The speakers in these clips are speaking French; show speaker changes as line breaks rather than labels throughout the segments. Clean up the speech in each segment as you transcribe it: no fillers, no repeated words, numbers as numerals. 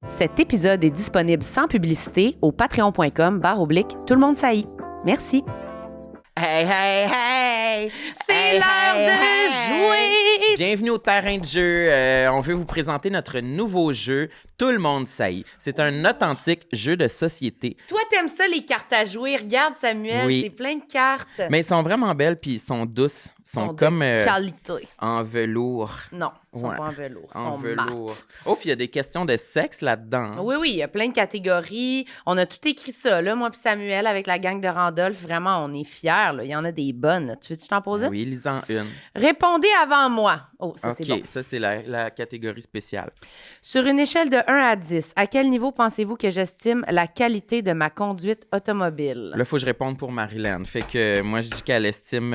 Cet épisode est disponible sans publicité au patreon.com/tout le monde saillit. Merci.
Hey, hey, hey!
C'est
Hey,
l'heure
hey,
de
hey!
jouer!
Bienvenue au terrain de jeu. On veut vous présenter notre nouveau jeu, Tout le monde saillit. C'est un authentique jeu de société.
Toi, t'aimes ça, les cartes à jouer. Regarde, Samuel,
Oui.
c'est plein de cartes.
Mais elles sont vraiment belles, puis ils sont douces. Ils sont
de
comme
qualité.
en velours.
Non, ils sont
Ouais.
pas en velours. Ils
En
sont
velours.
mat.
Oh, puis il y a des questions de sexe là-dedans.
Oui, oui, il y a plein de catégories. On a tout écrit ça, là, moi puis Samuel, avec la gang de Randolph. Vraiment, on est fiers. Là. Il y en a des bonnes. Tu veux-tu t'en poser?
Oui, lisant une.
Répondez avant moi. Oh, ça,
OK,
c'est bon.
ça, c'est la catégorie spéciale.
Sur une échelle de 1 à 10, à quel niveau pensez-vous que j'estime la qualité de ma conduite automobile?
Là, il faut que je réponde pour Marilyn. Fait que moi, je dis qu'elle estime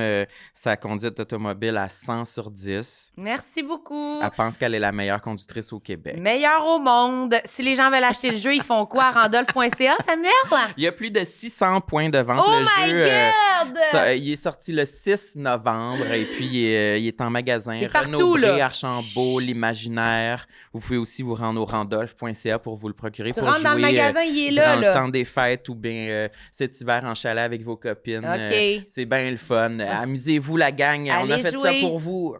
sa conduite automobile à 100 sur 10.
Merci beaucoup.
Elle pense qu'elle est la meilleure conductrice au Québec.
Meilleur au monde. Si les gens veulent acheter le jeu, ils font quoi à randolph.ca, Samuel?
Il y a plus de 600 points de vente.
Oh
Le
my
jeu,
God!
il est sorti le 6 novembre et puis il est en magasin.
C'est partout,
Renaud-Bré,
là.
Archambault, l'Imaginaire. Vous pouvez aussi vous rendre au randolph.ca pour vous le procurer.
Tu
pour
rentres dans le
jouer,
magasin, il est
durant
là,
le
là.
temps des fêtes ou bien cet hiver en chalet avec vos copines.
OK.
C'est bien le fun. Amusez-vous, la gang. On a
Allez
fait
jouer.
ça pour vous.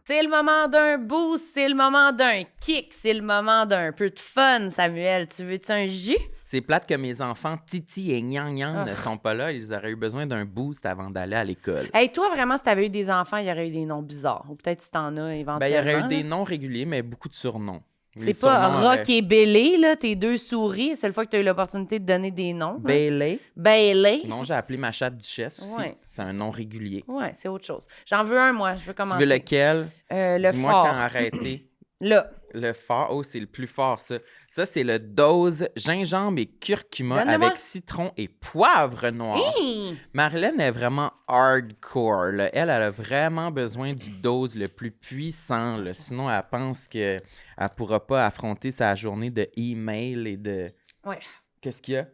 C'est le moment d'un boost, c'est le moment d'un kick, c'est le moment d'un peu de fun, Samuel. Tu veux-tu un jus?
C'est plate que mes enfants Titi et Nyang Nyang
Ah.
ne sont pas là. Ils auraient eu besoin d'un boost avant d'aller à l'école.
Hey, toi, vraiment, si t'avais eu des enfants, il y aurait eu des noms bizarres. Ou peut-être si t'en as éventuellement.
Ben, il y aurait eu des
là.
noms réguliers, mais beaucoup de surnoms.
C'est
Les
pas
surnoms
Rock et Bélé, là, tes deux souris. C'est la seule fois que tu as eu l'opportunité de donner des noms. là.
Bailey.
Bélé.
Non, j'ai appelé ma chatte duchesse aussi.
Ouais,
C'est un nom régulier.
Ouais, c'est autre chose. J'en veux un, moi. Je veux commencer.
Tu veux lequel?
Le
Dis-moi
fort.
quand arrêter.
Là.
Le fort. Oh, c'est le plus fort, ça. Ça, c'est le dose gingembre et curcuma
Donne-le-moi.
avec citron et poivre noir.
Hi!
Marilyn est vraiment hardcore. Là. Elle a vraiment besoin du dose le plus puissant. Là. Sinon, elle pense qu'elle ne pourra pas affronter sa journée de email et de...
Ouais.
Qu'est-ce qu'il y a?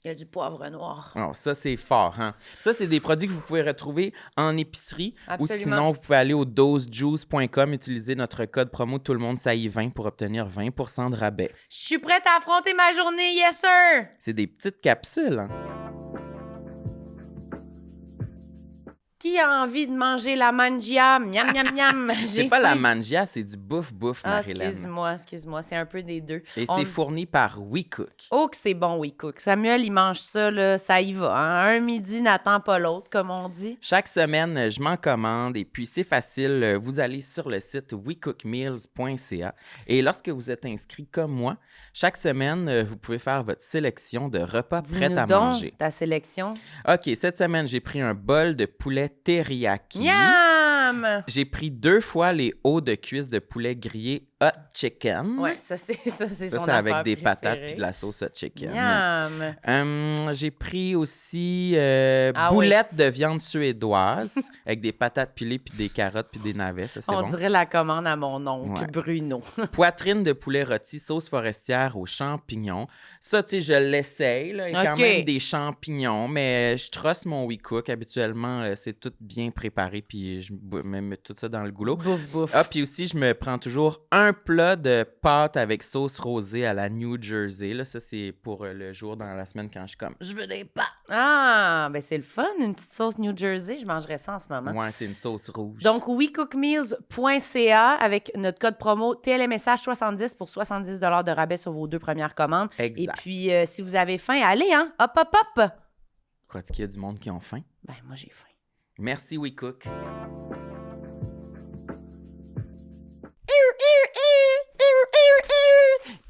Il y a du poivre noir.
Oh, ça, c'est fort. Hein? Ça, c'est des produits que vous pouvez retrouver en épicerie.
Absolument.
Ou sinon, vous pouvez aller au dosejuice.com, utiliser notre code promo Tout le monde saillit 20 pour obtenir 20% de rabais.
Je suis prête à affronter ma journée, yes sir!
C'est des petites capsules. Hein?
Qui a envie de manger la mangia? Miam, miam, miam.
C'est pas la mangia, c'est du bouffe-bouffe,
Ah,
Marilyn.
excuse-moi. C'est un peu des deux.
Et
On-
c'est fourni par WeCook.
Oh, que c'est bon, oui, Cook. Samuel, il mange ça, là, ça y va. Hein? Un midi n'attend pas l'autre, comme on dit.
Chaque semaine, je m'en commande et puis c'est facile. Vous allez sur le site wecookmeals.ca et lorsque vous êtes inscrit comme moi, chaque semaine, vous pouvez faire votre sélection de repas prêts
Dis-nous
à
donc
manger.
ta sélection.
OK, cette semaine, j'ai pris un bol de poulet teriyaki.
Miam!
J'ai pris 2 fois les hauts de cuisse de poulet grillé hot chicken.
Ouais, ça, c'est
Ça,
son
c'est avec
affaire
des patates
préférée.
puis de la sauce hot chicken.
Miam!
J'ai pris aussi
Ah
boulettes de viande suédoise avec des patates pilées puis des carottes puis des navets. Ça, c'est
On
bon.
dirait la commande à mon oncle,
Ouais.
Bruno.
Poitrine de poulet rôti, sauce forestière aux champignons. Ça, tu sais, je l'essaye. Là. Il y a quand
OK.
même des champignons, mais je trosse mon WeCook. Habituellement, c'est tout bien préparé puis je mets tout ça dans le goulot.
Bouffe, bouffe.
Ah, puis aussi, je me prends toujours un plat de pâtes avec sauce rosée à la New Jersey. Là, ça, c'est pour le jour dans la semaine quand je suis comme « Je veux des pâtes!
Ah, ben c'est le fun, une petite sauce New Jersey. Je mangerais ça en ce » moment.
Ouais, c'est une sauce rouge.
Donc, wecookmeals.ca avec notre code promo TLMSH70 pour 70 $ de rabais sur vos 2 premières commandes.
Exact.
Et puis, si vous avez faim, allez, hein? Hop, hop, hop!
Crois-tu qu'il y a du monde qui ont faim?
Ben, moi, j'ai faim.
Merci, WeCook.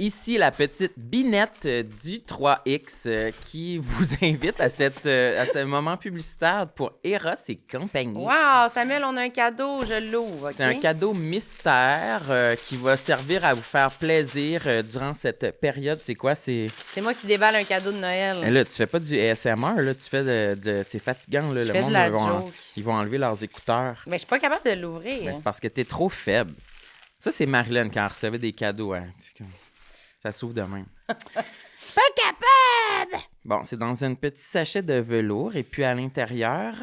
Ici, la petite Binette du 3X qui vous invite à ce moment publicitaire pour Eros et compagnie.
Wow, Samuel, on a un cadeau, je l'ouvre, OK?
C'est un cadeau mystère qui va servir à vous faire plaisir durant cette période. C'est quoi? C'est
moi qui déballe un cadeau de Noël.
Là, tu fais pas du ASMR, là, tu fais c'est fatigant. Là,
Je
le
fais de
monde,
la
vont,
joke.
ils vont enlever leurs écouteurs.
Mais je suis pas capable de l'ouvrir.
Mais c'est parce que t'es trop faible. Ça, c'est Marilyn quand elle recevait des cadeaux. Hein. Ça s'ouvre de même.
Pas capable!
Bon, c'est dans un petit sachet de velours. Et puis à l'intérieur,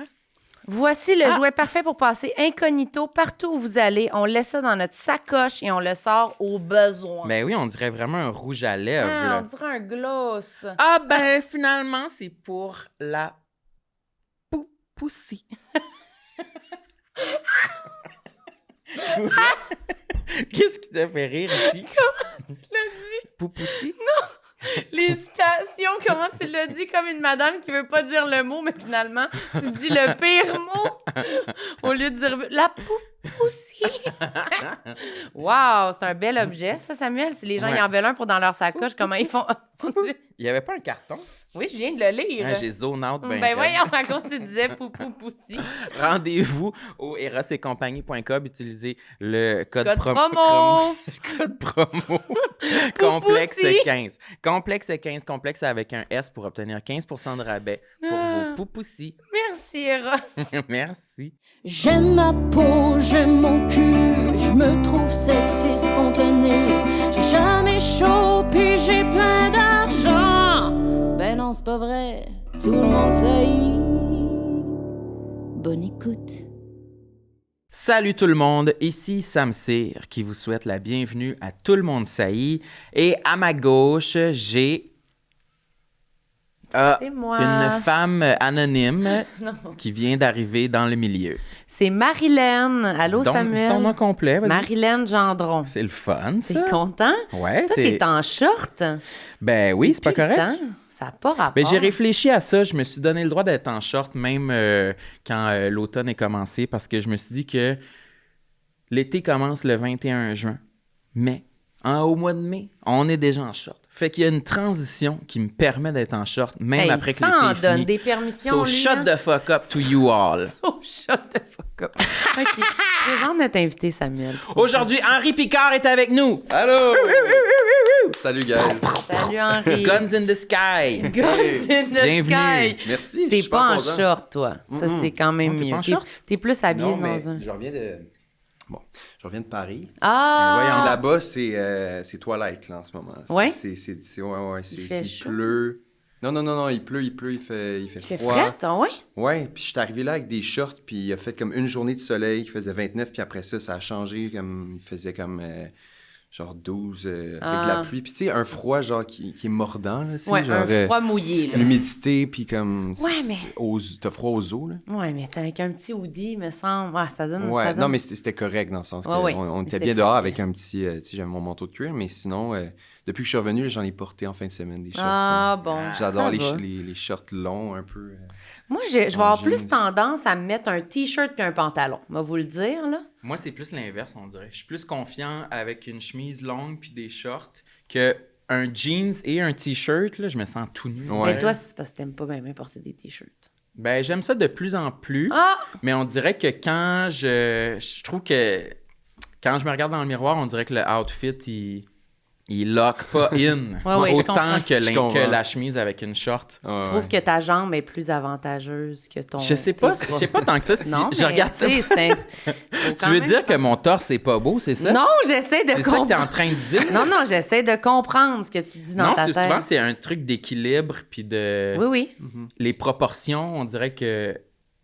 Voici le jouet parfait pour passer incognito partout où vous allez. On laisse ça dans notre sacoche et on le sort au besoin.
Ben oui, on dirait vraiment un rouge à lèvres.
Ah,
là.
on dirait un gloss.
Ah ben, finalement, c'est pour la poussie. Qu'est-ce qui te fait rire ici?
Comment tu l'as dit?
Poupoussi?
L'hésitation, comment tu l'as dit comme une madame qui veut pas dire le mot, mais finalement, tu dis le pire mot au lieu de dire la poussie. Wow, c'est un bel objet, ça, Samuel. Si les gens y en veulent un pour dans leur sacoche, comment ils font?
Il y avait pas un carton?
Oui, je viens de le lire.
Ah, j'ai zone out ben
Ben voyons, à cause tu disais poussie.
Rendez-vous au erosetcompagnie.com. Utilisez le code
promo.
Code promo. Complexe 15. Complexe 15. Complexe avec un S pour obtenir 15% de rabais pour vos poupoussis.
Merci, Eros.
Merci.
J'aime ma peau, j'aime mon cul, je me trouve sexy spontané. J'ai jamais chaud, puis j'ai plein d'argent. Ben non, c'est pas vrai, tout le monde sait. Bonne écoute.
Salut tout le monde, ici Sam Cyr qui vous souhaite la bienvenue à Tout le monde saillit. Et à ma gauche, j'ai
C'est moi.
une femme anonyme
Non.
qui vient d'arriver dans le milieu.
C'est Marilyn. Allô,
Dis donc-
Samuel?
dis ton nom complet, vas-y.
Marilyn Gendron.
C'est le fun, ça.
T'es content?
Ouais,
Toi, t'es en short.
Ben oui, c'est pas correct.
putain, ça n'a pas rapport.
Ben, j'ai réfléchi à ça. Je me suis donné le droit d'être en short, même quand l'automne est commencé, parce que je me suis dit que l'été commence le 21 juin. Mais au mois de mai, on est déjà en short. Fait qu'il y a une transition qui me permet d'être en short, même après que l'été est
donne
fini.
des permissions,
So
lui,
shut
là.
the fuck up to you all.
So shut the fuck up. OK. Présente notre invité, Samuel.
Aujourd'hui, Henri Picard est avec nous.
Allô! Salut, guys!
Salut, Henri.
Guns in the sky.
Guns in the
Bienvenue.
sky.
Merci, je
T'es
suis
pas en
content.
short, toi. Ça, c'est quand même
Non, t'es
mieux.
pas en short?
T'es plus habillé
Non, mais
dans un...
je reviens de... Bon, je reviens de Paris. Puis
Ah!
là-bas, c'est Twilight, là, en ce moment.
Ouais?
Ouais,
Il fait
il
chaud?
pleut. Non, il pleut, il fait
Il fait
froid.
fret, ah ouais?
Ouais, puis je suis arrivé là avec des shorts, puis il a fait comme une journée de soleil, il faisait 29, puis après ça a changé, comme il faisait comme genre 12 avec de la pluie. Puis tu sais, un froid genre qui est mordant, là, tu sais,
Ouais,
genre,
un froid mouillé, là.
l'humidité, puis comme...
Ouais, mais-
T'as froid aux os, là?
Ouais, mais t'as avec un petit hoodie, me semble. Ah, ça donne...
Ouais,
ça donne...
non, mais c'était correct dans le sens que
Ouais, ouais.
on était
C'était
bien dehors
facile.
avec un petit... tu sais, j'avais mon manteau de cuir, mais sinon, depuis que je suis revenu, là, j'en ai porté en fin de semaine des shorts.
Ah, bon,
J'adore
ça
les,
va.
les shorts longs, un peu.
Moi, je vais avoir
jeans.
plus tendance à me mettre un T-shirt puis un pantalon. On va vous le dire, là.
Moi, c'est plus l'inverse, on dirait. Je suis plus confiant avec une chemise longue puis des shorts que un jeans et un t-shirt. Là, je me sens tout nu.
Ouais.
Mais toi, c'est parce que t'aimes pas bien porter des T-shirts.
Ben, j'aime ça de plus en plus.
Ah!
Mais on dirait que quand je trouve que quand je me regarde dans le miroir, on dirait que le outfit, il lock pas in.
Ouais, je
autant
comprends.
que,
Je comprends.
la chemise avec une short.
Je trouve que ta jambe est plus avantageuse que ton...
Je sais pas tant que ça. Si
Non,
je
mais,
regarde ça.
tu sais, c'est un- faut
Tu
quand
veux
même
dire
pas-
que mon torse est pas beau, c'est ça?
Non, j'essaie de
C'est ça que t'es en
comprendre.
train de dire?
Non, j'essaie de comprendre ce que tu dis dans
Non,
ta tête.
souvent, c'est un truc d'équilibre puis de...
Oui, oui.
Les proportions, on dirait que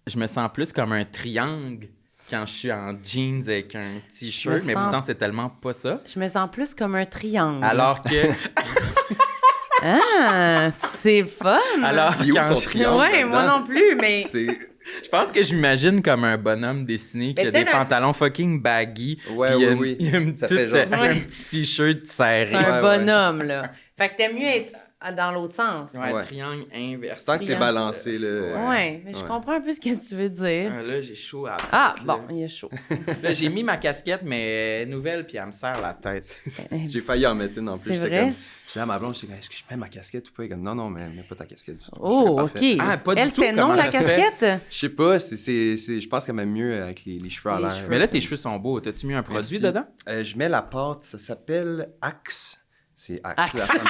je me sens plus comme un triangle quand je suis en jeans avec un t-shirt,
Je me
mais
sens-
pourtant, c'est tellement pas ça.
Je me sens plus comme un triangle.
Alors que,
Ah, c'est fun!
alors
Il est où
quand
ton
je,
triangle?
Ouais, moi
là-dedans?
non plus, mais...
C'est...
je pense que je m'imagine comme un bonhomme dessiné qui
Mais
a des
peut-être un-
pantalons fucking baggy,
Ouais,
puis il y a
oui,
une- il y a une
Ça
petite,
fait genre ça.
un petit t-shirt serré.
C'est un
Ouais,
bonhomme, là. Fait que t'aimes mieux être dans l'autre sens.
Ouais,
Ouais.
triangle inversé.
Tant que c'est
Triangle.
balancé, là.
Ouais, mais je
Ouais.
comprends un peu ce que tu veux dire.
Ah, là, j'ai chaud à la tête.
Ah,
là.
bon, il est chaud.
Là, j'ai mis ma casquette, mais nouvelle, puis elle me serre la tête.
J'ai failli en mettre une en plus.
C'est
J'étais
vrai?
comme... J'étais à ma blonde, j'étais comme, est-ce que je mets ma casquette ou pas? Elle est comme, non, mais mets pas ta casquette.
Oh, OK.
Parfait.
Ah, pas du
Elle,
tout,
c'était non,
comment
la
ça se fait?
casquette?
Je sais pas, je pense qu'elle m'aime mieux avec les cheveux à
Les
l'air.
cheveux.
Mais là, tes cheveux sont beaux. T'as-tu mis un produit
Merci.
dedans?
Je mets la pâte, ça s'appelle Axe. C'est Axe.
Axe.
la femme.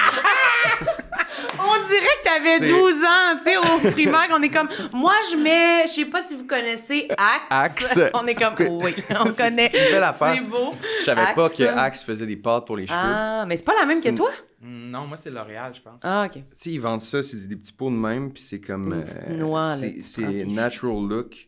On dirait que t'avais
C'est-
12 ans, tu sais, au primaire, on est comme... Moi, je mets... Je sais pas si vous connaissez Axe.
Axe.
On est comme... Oui, on
C'est
connaît.
une belle affaire.
C'est beau.
Je savais pas
Axe.
que Axe faisait des pâtes pour les cheveux.
Ah, mais c'est pas la même que
C'est-
toi?
Non, moi, c'est L'Oréal, je pense.
Ah, OK.
Tu sais, ils vendent ça, c'est des petits pots de même, puis c'est comme...
Une petite noix, là,
c'est
tu
c'est
prends tes
natural look.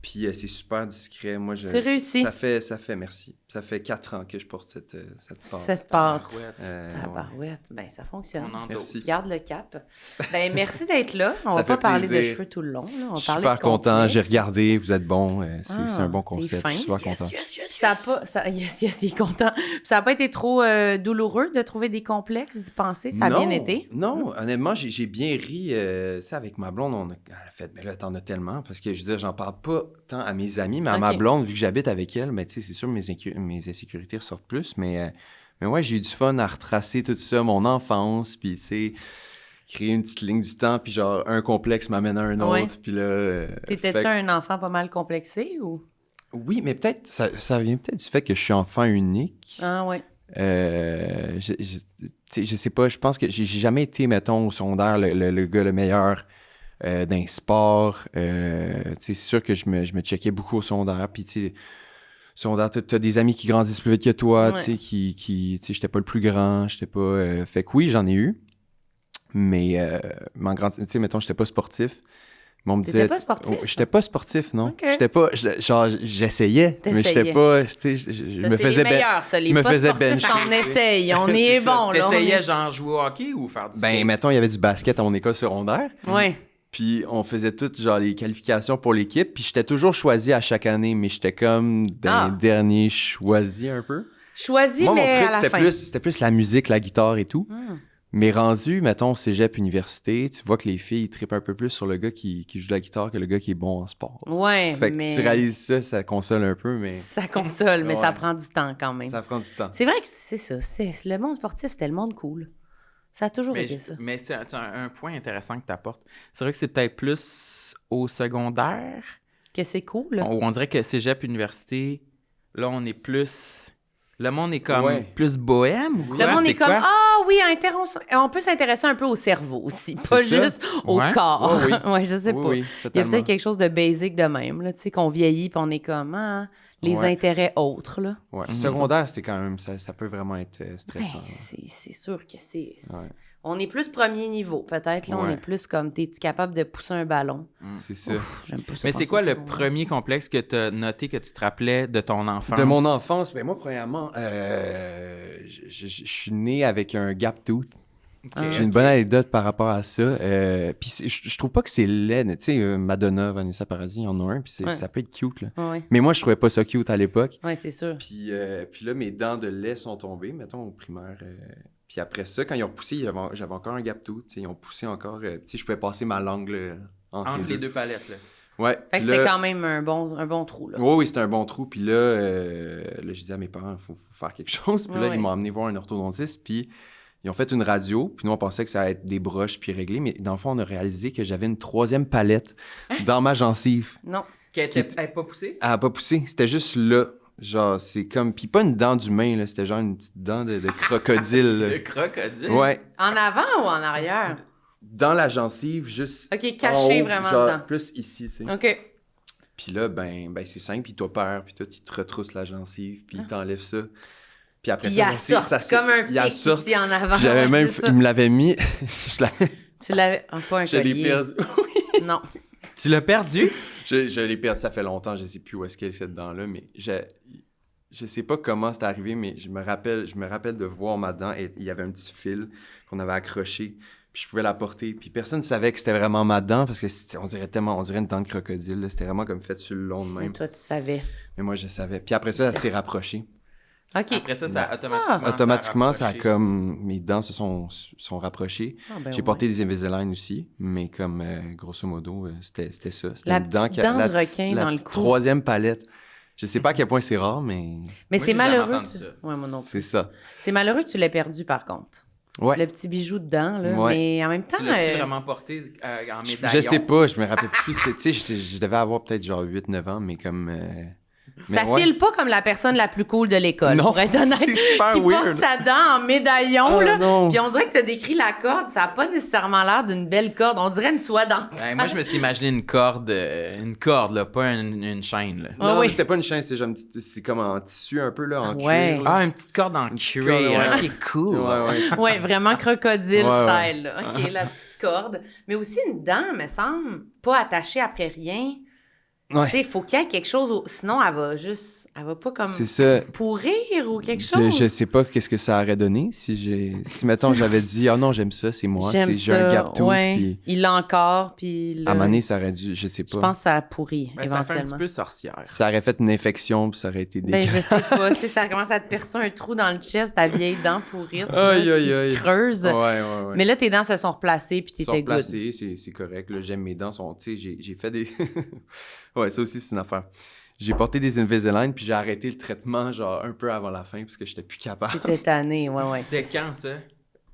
Puis c'est super discret. Moi,
C'est réussi.
Ça fait, merci. Ça fait 4 ans que je porte cette pâte.
Cette pâte.
Tabarouette.
Tabarouette. Ben, ça fonctionne.
On endose.
Merci.
Garde le cap. Ben, merci d'être là. On
Ça
va pas
fait
parler de
plaisir.
cheveux tout le long. Là. On va
Je suis
parler
super
de
content.
complexe.
J'ai regardé. Vous êtes bon. C'est un bon
t'es
concept.
fin.
Je suis super content.
Ça a pas... Ça... Yes, il est content. Puis ça n'a pas été trop douloureux de trouver des complexes, d'y penser. Ça a bien été.
Non, honnêtement, j'ai bien ri. Ça, avec ma blonde, elle a fait, mais là, t'en as tellement. Parce que, je veux dire, j'en parle pas tant à mes amis, mais à ma
Ok.
blonde, vu que j'habite avec elle, mais tu sais, c'est sûr, mes insécurités ressortent plus. Mais ouais, j'ai eu du fun à retracer tout ça, mon enfance, puis tu sais, créer une petite ligne du temps, puis genre, un complexe m'amène à un autre,
Ouais.
puis là...
T'étais-tu
fait-
un enfant pas mal complexé ou...
Oui, mais peut-être, ça vient peut-être du fait que je suis enfant unique.
Ah, ouais.
Tu sais, je sais pas, je pense que j'ai jamais été, mettons, au secondaire, le gars le meilleur d'un sport. Tu sais, c'est sûr que je me checkais beaucoup au secondaire. Puis, tu sais, secondaire, t'as des amis qui grandissent plus vite que toi,
Ouais.
tu sais, tu sais, j'étais pas le plus grand, j'étais pas... fait que oui, j'en ai eu. Mais, tu sais, mettons, j'étais pas sportif. Mais on me
T'étais
disait...
pas sportif?
J'étais pas sportif, non.
Ok.
J'étais pas... Genre, j'essayais, mais j'étais
T'essayais.
pas... Tu sais, je
Ça,
me
c'est
faisais...
les meilleurs, ça. Les
me
pas
faisais
sportifs,
bencher.
on essaye. On
C'est
est
ça.
bon, là.
T'essayais genre jouer au hockey ou faire du
Ben,
skate?
mettons, il y avait du basket à mon école secondaire.
Ouais.
Puis on faisait toutes, genre, les qualifications pour l'équipe. Puis j'étais toujours choisi à chaque année, mais j'étais comme d'un dernier choisi un peu.
Choisi,
Moi, mon
mais
truc,
à la
c'était
fin.
plus la musique, la guitare et tout.
Hmm.
Mais rendu, mettons, cégep, université, tu vois que les filles, ils trippent un peu plus sur le gars qui joue de la guitare que le gars qui est bon en sport.
Ouais,
Fait que
mais...
tu réalises ça, ça console un peu, mais
Ça console, mais ça
Ouais.
prend du temps quand même.
ça prend du temps.
C'est vrai que c'est ça. Le monde sportif, c'était le monde cool. Ça a toujours
Mais,
été ça.
mais c'est un point intéressant que tu apportes. C'est vrai que c'est peut-être plus au secondaire.
Que c'est cool.
On dirait que cégep, université, là, on est plus... Le monde est comme
Ouais.
plus bohème ou quoi?
Le monde
C'est
est comme,
quoi?
ah oui, on peut s'intéresser un peu au cerveau aussi, pas
ça.
juste au
Ouais.
corps.
Ouais,
Ouais, je sais
Oui,
pas.
oui,
Il y a
totalement.
peut-être quelque chose de basic de même, là, tu sais, qu'on vieillit puis on est comme, ah, les
Ouais.
intérêts autres, là.
Ouais.
Mhm.
Secondaire, c'est quand même... Ça peut vraiment être
Ben,
stressant.
c'est sûr que c'est...
Ouais.
On est plus premier niveau, peut-être. Là, on
Ouais.
est plus comme, t'es-tu capable de pousser un ballon?
C'est ça.
Ouf, j'aime pas ça.
Mais c'est
penser
quoi
au
le
secondaire.
premier complexe que tu as noté que tu te rappelais de ton enfance?
De mon enfance, ben moi, premièrement, je suis né avec un gap tooth.
Ok.
J'ai une bonne anecdote par rapport à ça. Puis je trouve pas que c'est laid. Tu sais, Madonna, Vanessa Paradis, il y en a un, puis
Ouais.
ça peut être cute, là.
Ouais,
Mais moi, je trouvais pas ça cute à l'époque.
ouais, c'est sûr.
Puis là, mes dents de lait sont tombées, mettons, au primaire. Puis après ça, quand ils ont poussé, j'avais encore un gap tooth. Ils ont poussé encore... tu sais, je pouvais passer ma langue là,
Entre les deux palettes, là.
Ouais.
Fait que
Puis
c'était
là-
quand même un bon trou, là.
Oui, oui, c'était un bon trou. Puis là, j'ai dit à mes parents, il faut faire quelque chose. Puis là,
Ouais.
ils m'ont emmené voir un orthodontiste. Puis ils ont fait une radio. Puis nous, on pensait que ça allait être des broches puis réglé. Mais dans le fond, on a réalisé que j'avais une 3e palette dans ma gencive.
Non.
Qui était pas poussée?
Elle n'a pas poussé. C'était juste là. Genre, c'est comme... Puis pas une dent d'humain, là. C'était genre une petite dent de crocodile. là.
Le crocodile?
Ouais.
En avant ou en arrière?
Dans la gencive, juste...
OK, caché
en haut,
vraiment
genre,
dedans.
plus ici, tu sais.
OK.
Puis là, ben c'est simple, puis t'opères, puis toi, tu te retrousses la gencive, puis t'enlèves ça. Puis après
Puis il y a
ça,
ça,
c'est-
comme un
il y a
pic
ça.
ici en avant.
J'avais
Ouais,
même...
c'est ça.
Il me l'avait mis...
Tu l'avais... Ah, pas un
je l'ai
collier.
perdu.
Non.
Tu l'as perdu?
Je l'ai perdu, ça fait longtemps, je sais plus où est-ce qu'elle est cette dent-là, mais je sais pas comment c'est arrivé, mais je me rappelle de voir ma dent, et il y avait un petit fil qu'on avait accroché, puis je pouvais la porter, puis personne ne savait que c'était vraiment ma dent, parce que on dirait une dent de crocodile, là. C'était vraiment comme fait sur le long de
Mais
même.
toi, tu savais.
Mais moi, je savais. Puis après ça, elle s'est rapprochée.
OK.
Après ça, ça
Automatiquement, ça a
rapproché.
comme... Mes dents se sont rapprochées.
Ah, ben
J'ai
ouais.
porté des Invisalign aussi, mais comme, grosso modo, c'était ça. C'était
La
une dent
petite dent de
la
requin
la
dans le
petite
cou.
3e palette. Je sais pas à quel point c'est rare, mais
Mais
Moi,
c'est
j'ai jamais
malheureux.
entendu ça.
Ouais, moi non plus.
c'est ça.
C'est malheureux que tu l'aies perdu, par contre.
Ouais.
Le petit bijou dedans, là.
Ouais.
Mais en même temps...
Tu l'as-tu vraiment porté en médaillon?
Je sais pas, je me rappelle plus. Tu sais, je devais avoir peut-être genre 8-9 ans, mais comme...
Ça
mais ouais.
file pas comme la personne la plus cool de l'école,
Non,
pour être honnête.
c'est super
qui porte
weird.
sa dent en médaillon,
Oh,
là.
non.
Puis on dirait que t'as décrit la corde, ça a pas nécessairement l'air d'une belle corde. On dirait une soie dentaire.
Ouais, moi, je me suis imaginé une corde, là, pas une chaîne, là.
Ah
Non,
oui.
mais c'était pas une chaîne, c'est comme en tissu un peu, là, en
Ouais.
cuir. là.
Ah, une petite corde en
petite
cuir.
corde, ouais.
Ok, cool.
Ouais.
Ouais, vraiment crocodile
Ouais,
style, là. OK, la petite corde. Mais aussi une dent, me semble, pas attachée après rien.
Ouais.
Tu sais, faut qu'il y ait quelque chose, sinon elle va pas comme
C'est ça.
pourrir ou quelque
Je
chose.
sais pas qu'est-ce que ça aurait donné si mettons, j'avais dit « Ah non, j'aime ça, c'est moi,
J'aime
j'ai un
ça,
gap tooth.
ouais.
Puis
Il l'a encore, puis
à un moment donné, ça aurait dû, je sais
je
pas.
pense que ça a pourri,
Ben, ça fait un petit
éventuellement.
peu sorcière.
Ça aurait fait une infection, puis ça aurait été
Ben,
dégueulasse.
je sais pas. Tu sais, ça commence à te percer un trou dans le chest, ta vieille dent pourrite,
Aïe,
là,
aïe,
qui
aïe.
se creuse.
Ouais.
Mais là, tes dents se sont replacées, puis
Ils sont
t'étais good.
placés, c'est correct. Là, j'aime mes dents. Tu sais, j'ai fait des... ouais, ça aussi, c'est une affaire. J'ai porté des Invisalign, puis j'ai arrêté le traitement, genre, un peu avant la fin, parce que j'étais plus capable.
T'étais tanné, ouais.
C'était quand, ça?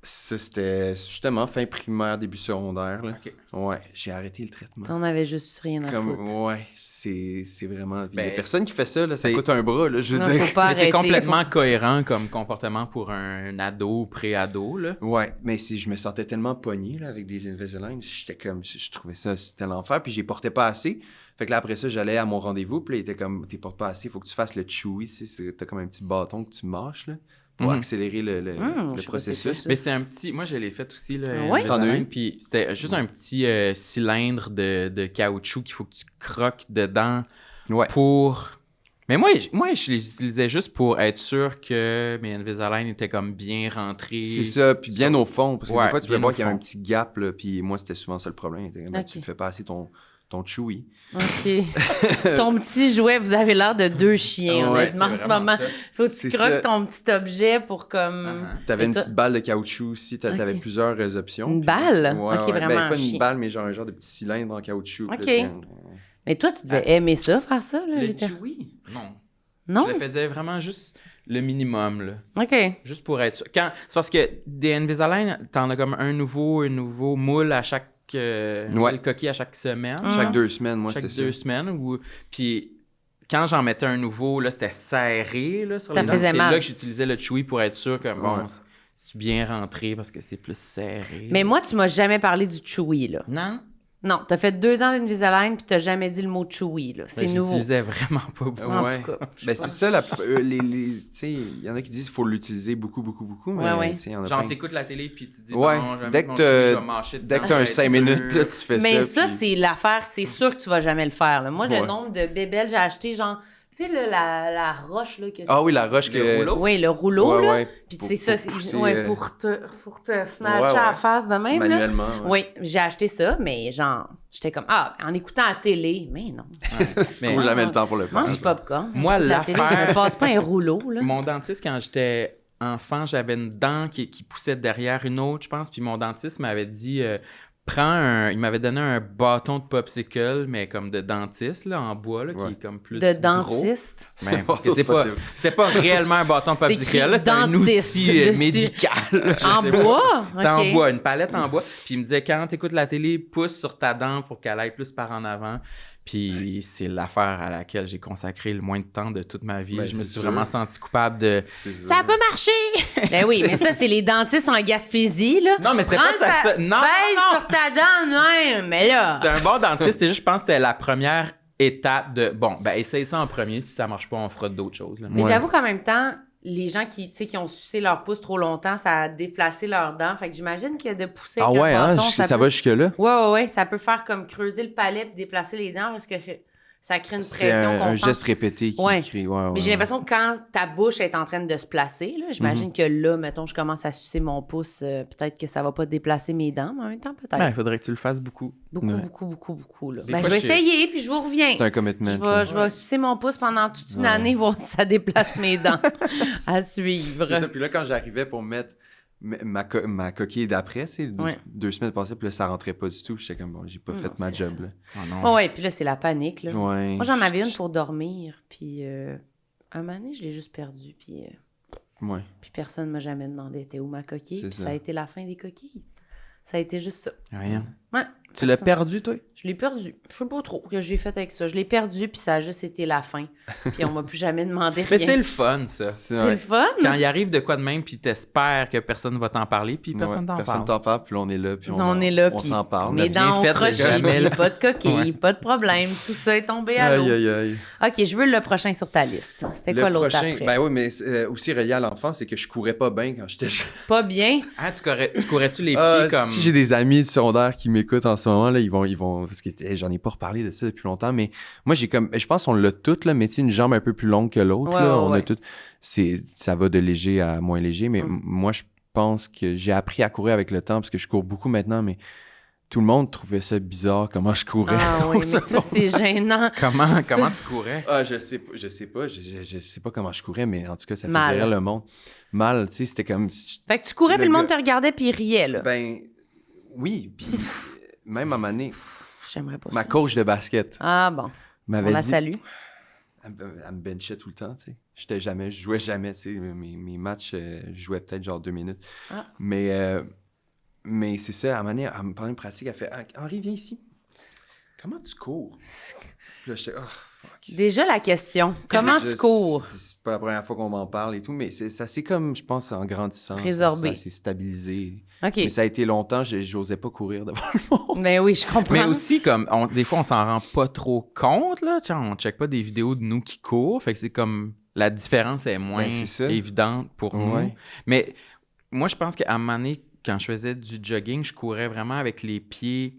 Ça, c'était justement fin primaire, début secondaire, là.
OK.
Ouais, j'ai arrêté le traitement.
T'en avais juste rien à foutre.
Ouais, c'est vraiment... Il y a
Ben,
personne qui fait ça, là. Ça
c'est-
coûte un bras, là, je veux
Non,
dire.
faut pas
Mais c'est
arrêter.
complètement cohérent comme comportement pour un ado ou pré-ado, là.
Ouais, mais je me sentais tellement pogné là, avec des Invisalign, j'étais comme, je trouvais ça, c'était l'enfer, puis j'y portais pas assez. Fait que là, après ça, j'allais à mon rendez-vous, puis là, il était comme, t'y portes pas assez, il faut que tu fasses le chewy, tu sais, t'as comme un petit bâton que tu mâches, là, pour accélérer le
je sais pas
processus.
c'est quoi
Mais c'est un petit... Moi, je l'ai fait aussi, là.
Ah ouais?
Invisalign,
T'en as eu?
Puis c'était juste un petit cylindre de caoutchouc qu'il faut que tu croques dedans
Ouais.
pour... Mais moi, je les utilisais juste pour être sûr que mes Invisalign étaient comme bien rentrés.
C'est ça, puis bien au fond, parce que
Ouais,
des fois, tu peux
bien
voir
au
qu'il y avait un
fond.
petit gap, là, puis moi, c'était souvent ça le problème. Ben,
Ok.
Tu ne fais pas assez ton chewy.
OK. Ton petit jouet, vous avez l'air de deux chiens,
Ouais,
honnêtement, en
c'est
ce
vraiment
moment.
ça.
Faut que
C'est
tu croques
ça.
ton petit objet pour comme...
Uh-huh.
T'avais
Et
une
toi-
petite balle de caoutchouc aussi, t'avais
Ok.
plusieurs options.
Une
puis-
balle?
Ouais,
Ok,
ouais.
vraiment
Ben,
un
pas
chien.
une balle, mais genre un genre de petit cylindre en caoutchouc. là,
Ok.
c'est-
Mais toi, tu devais aimer ça, faire ça, là?
Le
littér-
chewy? Non.
Non?
Je le faisais vraiment juste le minimum, là.
OK.
Juste pour être sûr. C'est parce que des Invisalign, t'en as comme un nouveau moule à chaque... nouvelle coquille à chaque semaine.
Chaque 2 semaines, moi,
Chaque
c'était
2
ça.
semaines. Puis quand j'en mettais un nouveau, là, c'était serré là, sur
Ça
les dents.
faisait
C'est
mal.
là que j'utilisais le chewy pour être sûr que, bon,
Ouais.
c'est bien rentré parce que c'est plus serré.
Mais moi, tu m'as jamais parlé du chewy, là.
Non?
Non, t'as fait 2 ans d'Invisalign puis t'as jamais dit le mot chewy, là. C'est
Ben,
nouveau.
j'utilisais vraiment pas beaucoup.
En
Ouais.
tout cas, je
Ben,
pense.
c'est ça, tu sais, il y en a qui disent qu'il faut l'utiliser beaucoup, mais
Ouais.
tu sais, il y en a
Genre,
plein.
t'écoutes la télé puis tu dis,
Ouais,
bon, j'aime
dès
mon
que
chewy,
t'as-
je vais mâcher
Dès que
dedans,
t'as un
je vais
5
être
minutes,
sûr.
là, tu fais
Mais
ça.
ça,
puis-
c'est l'affaire, c'est sûr que tu vas jamais le faire, là. Moi, le
Ouais.
nombre de bébelles, j'ai acheté, genre, tu sais, là, la roche, là, que tu...
Ah oui, la roche
Le
que...
rouleau?
Oui, le rouleau,
Ouais,
là.
ouais,
Puis
pour-
c'est ça,
pour pousser,
pour te snatcher
ouais,
à la
ouais.
face de même, là.
Manuellement, ouais.
Oui, j'ai acheté ça, mais genre, j'étais comme, en écoutant la télé, mais non.
Tu
Mais-
trouves jamais le temps pour le faire.
Mange du popcorn.
Moi,
j'écoute la télé, je
l'affaire-
me passe pas un rouleau, là.
Mon dentiste, quand j'étais enfant, j'avais une dent qui poussait derrière une autre, je pense. Puis mon dentiste m'avait dit il m'avait donné un bâton de popsicle, mais comme de dentiste, là, en bois, là, qui
Ouais.
est comme plus.
De
gros.
dentiste.
Ben, parce que c'est pas réellement un bâton de
C'est
popsicle,
écrit
là, c'est un
dentiste
outil
dessus.
médical. là, je
En
sais pas.
bois?
C'était en
Ok.
bois, une palette en bois. Puis il me disait, quand t'écoutes la télé, pousse sur ta dent pour qu'elle aille plus par en avant. Puis c'est l'affaire à laquelle j'ai consacré le moins de temps de toute ma vie.
Ben,
je me
c'est
suis
sûr.
vraiment senti coupable de...
C'est
Ça a pas marché!
Ben oui, mais ça, c'est les dentistes en Gaspésie, là.
Non, mais c'était pas ça. Non,
Belle
non!
sur ta dent, non, mais là.
C'était un bon dentiste. C'est juste, je pense que c'était la première étape de... Bon, ben essaye ça en premier. Si ça marche pas, on fera d'autres choses. Là.
Mais
Ouais.
j'avoue qu'en même temps, les gens qui ont sucé leur pouce trop longtemps, ça a déplacé leurs dents. Fait que j'imagine que de pousser
Ah
avec
ouais,
un
hein?
bâton,
Ça
peut...
va jusque-là?
Ouais, ça peut faire comme creuser le palais puis déplacer les dents parce que ça crée une
C'est
pression
un
constante.
geste répété qui
Ouais.
crée... Ouais,
Mais j'ai l'impression que quand ta bouche est en train de se placer, là, j'imagine
Mhm.
que là, mettons, je commence à sucer mon pouce, peut-être que ça va pas déplacer mes dents, mais en même temps, peut-être.
Ben, il faudrait que tu le fasses beaucoup.
Beaucoup,
Ouais.
beaucoup, là.
Des
Ben,
fois,
je vais
je-
essayer, puis je vous reviens.
C'est un commitment.
Je vais sucer mon pouce pendant toute une
Ouais.
année, voir si ça déplace mes dents. À suivre.
C'est ça. Puis là, quand j'arrivais pour mettre ma coquille d'après, tu sais,
Ouais.
2 semaines passées, puis là, ça rentrait pas du tout. J'étais comme, bon, j'ai pas
Non,
fait ma
c'est
job,
ça.
là.
Oh non.
Ouais, puis là, c'est la panique, là.
Ouais.
Moi, j'en avais une pour dormir, puis un moment donné, je l'ai juste perdue,
Ouais.
puis personne ne m'a jamais demandé t'es où ma coquille,
C'est
puis
ça.
ça a été la fin des coquilles. Ça a été juste ça.
Rien.
Ouais.
Tu l'as
personne.
perdu, toi?
Je l'ai perdu. Je sais pas trop ce que j'ai fait avec ça. Je l'ai perdu, puis ça a juste été la fin. Puis on m'a plus jamais demandé rien.
Mais c'est le fun, ça.
C'est
C'est le fun.
Quand il arrive de quoi de même, puis t'espères que personne va t'en parler, puis personne t'en
Personne
parle.
t'en parle, puis là, on est là, puis
On est là,
on
puis
s'en parle.
mes
a bien
dents ont
fait de
croché,
jamais
puis
le-
pas de coquille,
Ouais.
pas de problème. Tout ça est tombé à l'eau.
Aïe, aïe, aïe.
OK, je veux le prochain sur ta liste. C'était quoi
Le
l'autre
prochain,
après?
ben oui, mais aussi relié à l'enfance, c'est que je courais pas bien quand j'étais jeune.
Pas bien.
Ah, tu courais-tu les pieds
Ah,
comme...
Si j'ai des amis du secondaire qui m'écoutent en ce ce moment, là, ils vont parce que j'en ai pas reparlé de ça depuis longtemps, mais moi, je pense qu'on l'a toutes, là, mais tu sais, une jambe un peu plus longue que l'autre, là, on a toutes, ça va de léger à moins léger, mais moi, je pense que j'ai appris à courir avec le temps, parce que je cours beaucoup maintenant, mais tout le monde trouvait ça bizarre, comment je courais.
Ah oui, mais ça, c'est gênant.
Comment tu courais?
Ah, je sais pas comment je courais, mais en tout cas, ça faisait
Mal.
rire le monde. Mal, tu sais, c'était comme...
Fait que tu courais, puis le monde te regardait, puis il riait, là.
Ben, oui, puis même à un moment donné,
J'aimerais pas
ma
ça.
coach de basket
Ah bon, on
m'avait
la
dit...
salue.
Elle me benchait tout le temps, tu sais. Je jouais jamais, tu sais. Mes matchs, je jouais peut-être genre 2 minutes.
Ah.
Mais c'est ça, à un moment donné, elle me parlait de pratique, elle fait « Henri, viens ici. Comment tu cours? » Puis là, j'étais « Oh, fuck. »
Déjà, la question, comment tu cours?
C'est pas la première fois qu'on m'en parle et tout, mais ça c'est comme, je pense, en grandissant.
Résorbé.
Ça s'est stabilisé.
OK.
Mais ça a été longtemps, j'osais pas courir devant le monde.
Ben oui, je comprends.
Mais aussi, comme des fois, on s'en rend pas trop compte, là. Tu sais, on check pas des vidéos de nous qui courent. Fait que c'est comme la différence est moins
Ben, c'est ça.
évidente pour nous.
Ouais.
Mais moi, je pense qu'à un moment donné, quand je faisais du jogging, je courais vraiment avec les pieds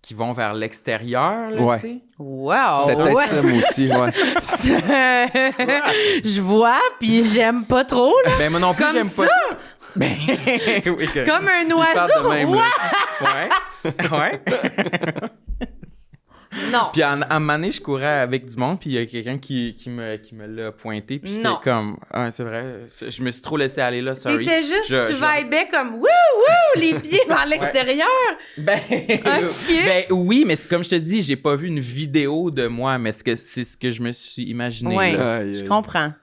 qui vont vers l'extérieur, là,
Ouais.
tu sais.
Wow!
C'était peut-être
ouais.
ça, moi aussi, ouais.
Je vois, puis j'aime pas trop, là.
Ben, moi non plus,
Comme
j'aime
ça?
pas ça. Ben, oui, que-
Comme un
Il parle
oiseau.
de même, là.
Ouais.
Non.
Puis à un moment donné, je courais avec du monde, puis il y a quelqu'un qui me l'a pointé, puis c'est
Non.
comme... Ah, c'est vrai, je me suis trop laissé aller là, sorry.
T'étais juste,
Je-
tu
je-
vibais comme wouh, wouh, les pieds vers l'extérieur.
Ben,
Ok.
ben oui, mais c'est comme je te dis, j'ai pas vu une vidéo de moi, mais c'est ce que je me suis imaginé.
Ouais,
là.
Aïe,
je
aïe.
comprends.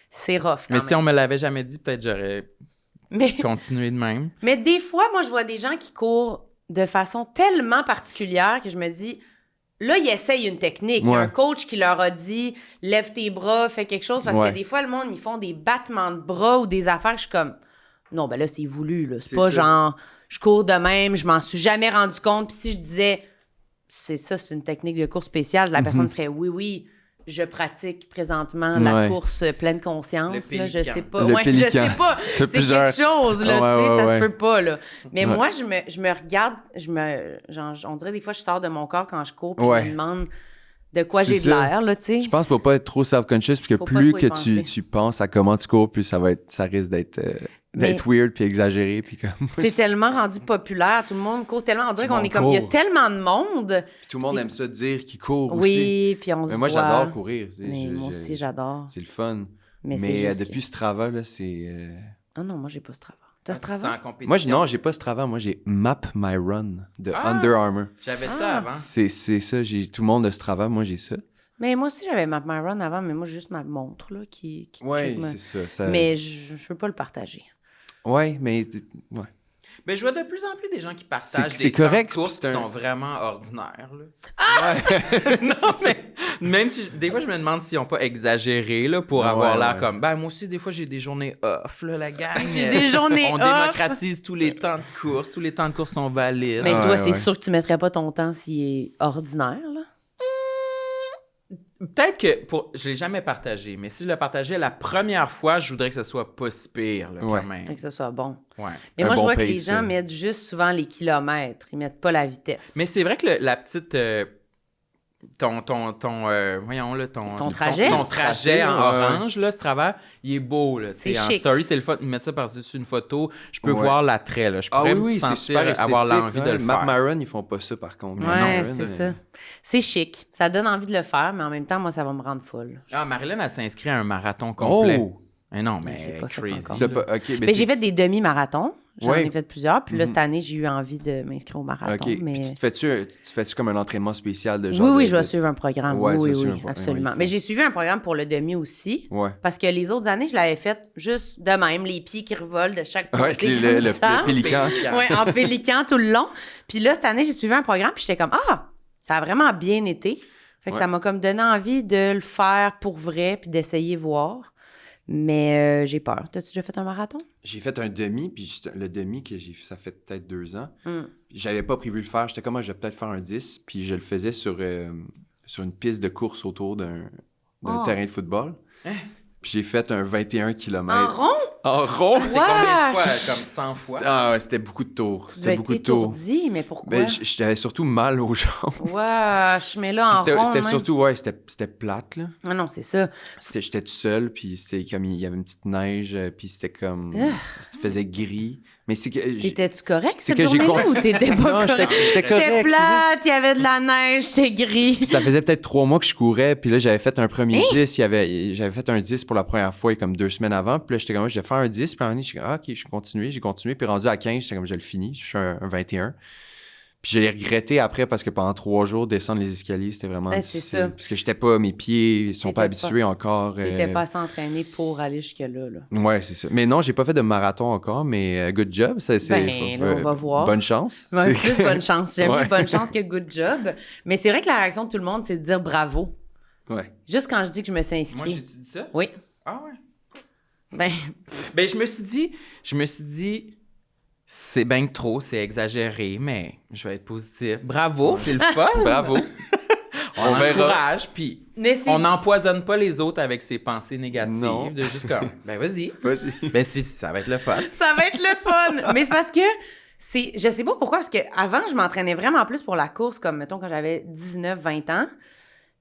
C'est rough quand
Mais
même.
si on me l'avait jamais dit, peut-être j'aurais
Mais,
continué de même.
mais des fois, moi, je vois des gens qui courent de façon tellement particulière que je me dis, là, ils essayent une technique. Il y a
Ouais.
un coach qui leur a dit, lève tes bras, fais quelque chose. Parce
Ouais.
que des fois, le monde, ils font des battements de bras ou des affaires que je suis comme, non, ben là, c'est voulu. Là. C'est
C'est
pas
ça.
genre, je cours de même, je m'en suis jamais rendu compte. Puis si je disais, c'est ça, c'est une technique de course spéciale, la personne ferait, oui, je pratique présentement la
Ouais.
course pleine conscience.
Le
Là, je
pélican.
sais pas.
Le
Ouais, je
pélican.
sais pas.
C'est
C'est
plusieurs.
quelque chose, là,
Ouais,
tu sais,
ouais,
ça
ouais.
se peut pas, là. Mais
Ouais.
moi, je me regarde, on dirait des fois, je sors de mon corps quand je cours, puis
Ouais.
je me demande de quoi
C'est
j'ai de
ça.
l'air, là, tu sais.
Je pense qu'il faut pas être trop self-conscious, parce que
Faut pas
plus
trop y
que
penser.
tu penses à comment tu cours, plus ça risque d'être weird puis exagéré. Puis comme...
C'est tellement rendu populaire, tout le monde court tellement, on dirait
Tout le
qu'on est
monde
comme, il y a
court.
tellement de monde.
Puis tout le monde aime ça dire qu'il court aussi.
Oui, puis on se
Mais moi,
voit.
j'adore courir. tu sais,
Mais moi aussi, j'adore.
C'est le fun.
Mais c'est
Mais
juste
depuis Strava, là, c'est...
Ah non, moi, j'ai pas ce travail. T'as ce
Ah, tu te sens
travail?
en compétition.
Moi, j'ai pas Strava. Moi, j'ai Map My Run de
Ah!
Under Armour.
J'avais ça
Ah.
avant.
C'est ça. Tout le monde a Strava. Moi, j'ai ça.
Mais moi aussi, j'avais Map My Run avant, mais moi, j'ai juste ma montre, là, qui
Ouais,
check ma-
c'est ça.
Mais je veux pas le partager.
Ouais, mais... Ouais.
Ben, je vois de plus en plus des gens qui partagent
C'est
des
correct,
temps de courses
c'est
qui
un-
sont vraiment ordinaires. Là.
Ouais.
Non, mais même si des fois je me demande s'ils n'ont pas exagéré là, pour
Ah,
avoir
ouais,
l'air
ouais.
comme ben moi aussi des fois j'ai des journées off là, la gang.
J'ai des journées
On
off.
démocratise tous les temps de course, tous les temps de course sont valides.
Mais
Ouais,
toi, c'est
ouais.
sûr que tu mettrais pas ton temps s'il est ordinaire, là.
Peut-être que je l'ai jamais partagé, mais si je le partageais la première fois, je voudrais que ce soit pas si pire là,
Ouais.
quand même.
Fait que ce soit bon.
Ouais.
Mais
Un
moi, je
bon
vois que les
pace,
gens mettent juste souvent les kilomètres. Ils mettent pas la vitesse.
Mais c'est vrai que la petite voyons là,
Ton trajet?
ton trajet en
Ouais, ouais.
orange là, ce travail, il est beau là.
C'est
Tu sais, en
chic.
story, c'est le fun de mettre ça par-dessus une photo. Je peux
Ouais.
voir l'attrait là. Je
Ah
pourrais
oui,
me
oui, c'est
sentir
super esthétique.
avoir l'envie de le
Map
faire.
My Run, ils font pas ça, par contre.
Ouais,
non,
c'est ça. C'est chic. Ça donne envie de le faire, mais en même temps, moi, ça va me rendre folle.
Ah, Marilyn, elle s'inscrit à un marathon complet.
Oh!
Mais non,
Je l'ai
mais
pas fait
crazy.
encore.
Tu l'as pas- OK,
Mais j'ai fait des demi-marathons. J'en
Ouais.
ai fait plusieurs. Puis là,
Mhm.
cette année, j'ai eu envie de m'inscrire au marathon.
OK.
Mais...
Puis tu fais-tu comme un entraînement spécial de genre...
Oui,
de-
je vais
de-
suivre un programme.
Ouais, tu
oui,
vas suivre
oui,
un programme.
absolument.
Ouais, il
Mais
faut.
j'ai suivi un programme pour le demi aussi.
Ouais.
Parce que les autres années, je l'avais fait juste de même, les pieds qui revolent de chaque
Ouais,
côté.
le
comme ça.
pélican.
Ouais, en pélican tout le long. Puis là, cette année, j'ai suivi un programme, puis j'étais comme, ah, ça a vraiment bien été. Fait que
Ouais.
ça m'a comme donné envie de le faire pour vrai, puis d'essayer voir. Mais j'ai peur. T'as-tu déjà fait un marathon?
J'ai fait un demi, puis le demi, ça fait peut-être 2 ans.
Hmm.
Puis j'avais pas prévu le faire. J'étais comme, je vais peut-être faire un 10, puis je le faisais sur une piste de course autour d'un
Oh.
terrain de football.
Hein?
Puis Puis j'ai fait un 21 km.
En rond?
En rond?
C'est combien de fois?
Wesh!
Comme 100 fois?
Ah ouais, c'était beaucoup de tours.
Tu
C'était
devais être
beaucoup de tours.
étourdi, mais pourquoi?
Ben, j'avais surtout mal aux jambes.
Wesh, mais là, en
Puis
rond,
c'était
même.
surtout, ouais, c'était plate, là.
Ah non, c'est ça.
J'étais tout seul, puis c'était comme, il y avait une petite neige, puis c'était comme, ça faisait gris. Mais c'est que...
T'étais-tu correct
c'est
cette
que j'ai
journée-là
con-
ou t'étais pas
Non,
correct?
j'étais correct.
C'était
c'est juste-
plate, il y avait de la neige, c'était
Puis
gris.
ça faisait peut-être 3 mois que je courais, puis là, j'avais fait un premier 10. J'avais fait un 10 pour la première fois, comme 2 semaines avant. Puis là, j'étais comme, je vais faire un 10. Puis à un moment donné, je suis comme, OK, j'ai continué. Puis rendu à 15, j'étais comme, je le finis. Je suis un 21. Puis je l'ai regretté après parce que pendant 3 jours, descendre les escaliers, c'était vraiment
Ben, c'est
difficile.
ça.
Parce que j'étais pas, mes pieds sont pas
T'étais
habitués encore.
T'étais pas assez entraîné pour aller jusque-là, là.
Ouais, c'est ça. Mais non, j'ai pas fait de marathon encore, mais good job.
Ben, là, on va voir.
Bonne chance.
Ouais,
C'est-
plus bonne chance. J'aime
Ouais.
mieux bonne chance que good job. Mais c'est vrai que la réaction de tout le monde, c'est de dire bravo.
Ouais.
Juste quand je dis que je me suis
Moi,
inscrite.
j'ai dit ça?
Oui.
Ah ouais?
Ben,
Ben, je me suis dit, c'est bien que trop, c'est exagéré, mais je vais être positif. Bravo, c'est le fun.
Bravo.
On
verra.
encourage, puis
mais c'est...
on n'empoisonne pas les autres avec ses pensées négatives.
Non.
De juste comme, ben vas-y.
Vas-y.
Ben si, ça va être le fun.
Ça va être le fun! Mais c'est parce que je sais pas pourquoi, parce que avant je m'entraînais vraiment plus pour la course, comme, mettons, quand j'avais 19-20 ans.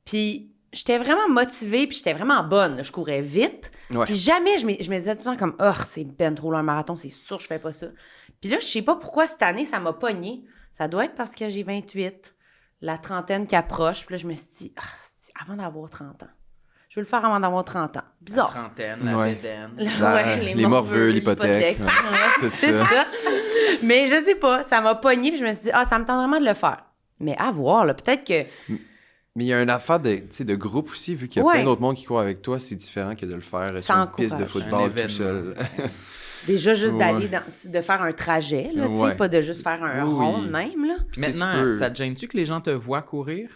Puis j'étais vraiment motivée, puis j'étais vraiment bonne. Je courais vite.
Ouais.
Puis jamais je me disais tout le temps comme, oh, c'est ben trop long un marathon, c'est sûr, je fais pas ça. Puis là, je sais pas pourquoi cette année, ça m'a pogné. Ça doit être parce que j'ai 28, la trentaine qui approche. Puis là, je me suis dit, avant d'avoir 30 ans. Je veux le faire avant d'avoir 30 ans.
La
Bizarre.
trentaine, la
Ouais.
bédaine.
Les morveux, l'hypothèque,
Ouais,
tout
c'est
ça.
ça. Mais je sais pas, ça m'a pogné, puis je me suis dit, ça me tente vraiment de le faire. Mais à voir, là, peut-être que...
Mais il y a une affaire de, tu sais, de groupe aussi, vu qu'il y a
Ouais.
plein d'autres monde qui courent avec toi, c'est différent que de le faire sur
Ça
une piste de
encourage.
football
Un
tout
événement.
seul.
Déjà, juste
Ouais.
de faire un trajet, là, tu sais,
Ouais.
pas de juste faire un
Oui,
rond
oui.
même, là.
Puis, tu sais, tu
Maintenant,
peux-
ça te gêne-tu que les gens te voient courir?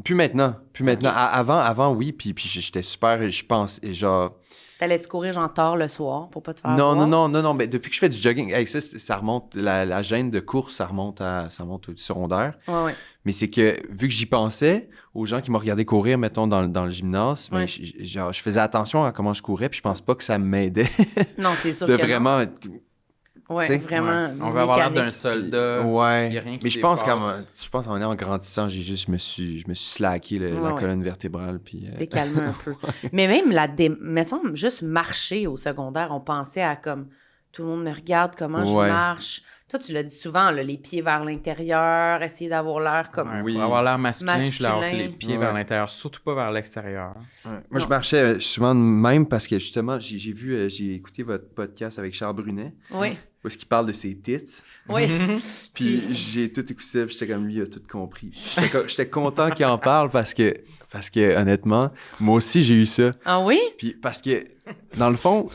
Plus maintenant. Avant, oui, puis j'étais super, je pense, et genre...
T'allais-tu courir genre tard le soir pour pas te faire
Non,
voir?
non, mais depuis que je fais du jogging, avec ça remonte, la gêne de course, ça remonte au secondaire.
Ouais.
Mais c'est que, vu que j'y pensais, aux gens qui m'ont regardé courir, mettons, dans le gymnase,
Ouais.
mais je faisais attention à comment je courais, puis je pense pas que ça m'aidait
Non, c'est sûr
de
que non.
vraiment...
Ouais,
tu sais,
vraiment
Ouais. On va avoir l'air d'un
mécanique.
soldat.
Ouais.
y a rien qui
Mais je pense
dépasse.
qu'en en grandissant, je me suis slacké la
Ouais.
colonne vertébrale. Puis,
Tu t'es calmé un peu. Mais même, mettons, juste marcher au secondaire, on pensait à comme, tout le monde me regarde, comment je
Ouais.
marche. Toi, tu l'as dit souvent, là, les pieds vers l'intérieur, essayer d'avoir l'air comme...
Ouais,
Oui.
Pour avoir l'air masculin, je leur
Masculin.
les pieds
Ouais.
vers l'intérieur, surtout pas vers l'extérieur.
Ouais. Moi, je
Non.
marchais souvent de même parce que justement, j'ai écouté votre podcast avec Charles Brunet,
Oui,
où est-ce qu'il parle de ses tits.
oui.
Puis j'ai tout écouté, puis j'étais comme lui, il a tout compris. J'étais content qu'il en parle parce que honnêtement, moi aussi, j'ai eu ça.
Ah oui?
Puis parce que, dans le fond,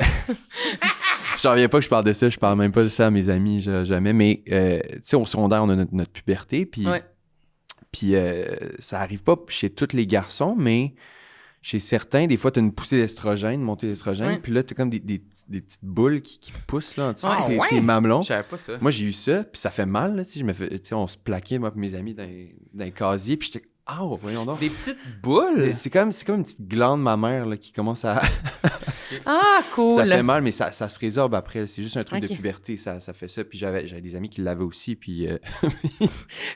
j'en reviens pas que je parle de ça, je parle même pas de ça à mes amis, jamais, mais tu sais, au secondaire, on a notre puberté, puis
Ouais.
ça arrive pas chez tous les garçons, mais chez certains, des fois, t'as une poussée d'estrogène, une montée d'estrogène,
Ouais.
puis là, t'as comme des petites boules qui poussent là, en dessous
Ah,
de
ouais?
tes mamelons.
Je savais pas ça.
Moi, j'ai eu ça, puis ça fait mal, là, tu sais, on se plaquait, moi et mes amis, dans les casiers, puis j'étais, voyons donc.
Des petites boules?
C'est comme une petite glande mammaire là, qui commence à...
Ah, cool.
Ça fait mal, mais ça se résorbe après. C'est juste un truc
Ok.
de puberté, ça fait ça. Puis j'avais des amis qui l'avaient aussi, puis...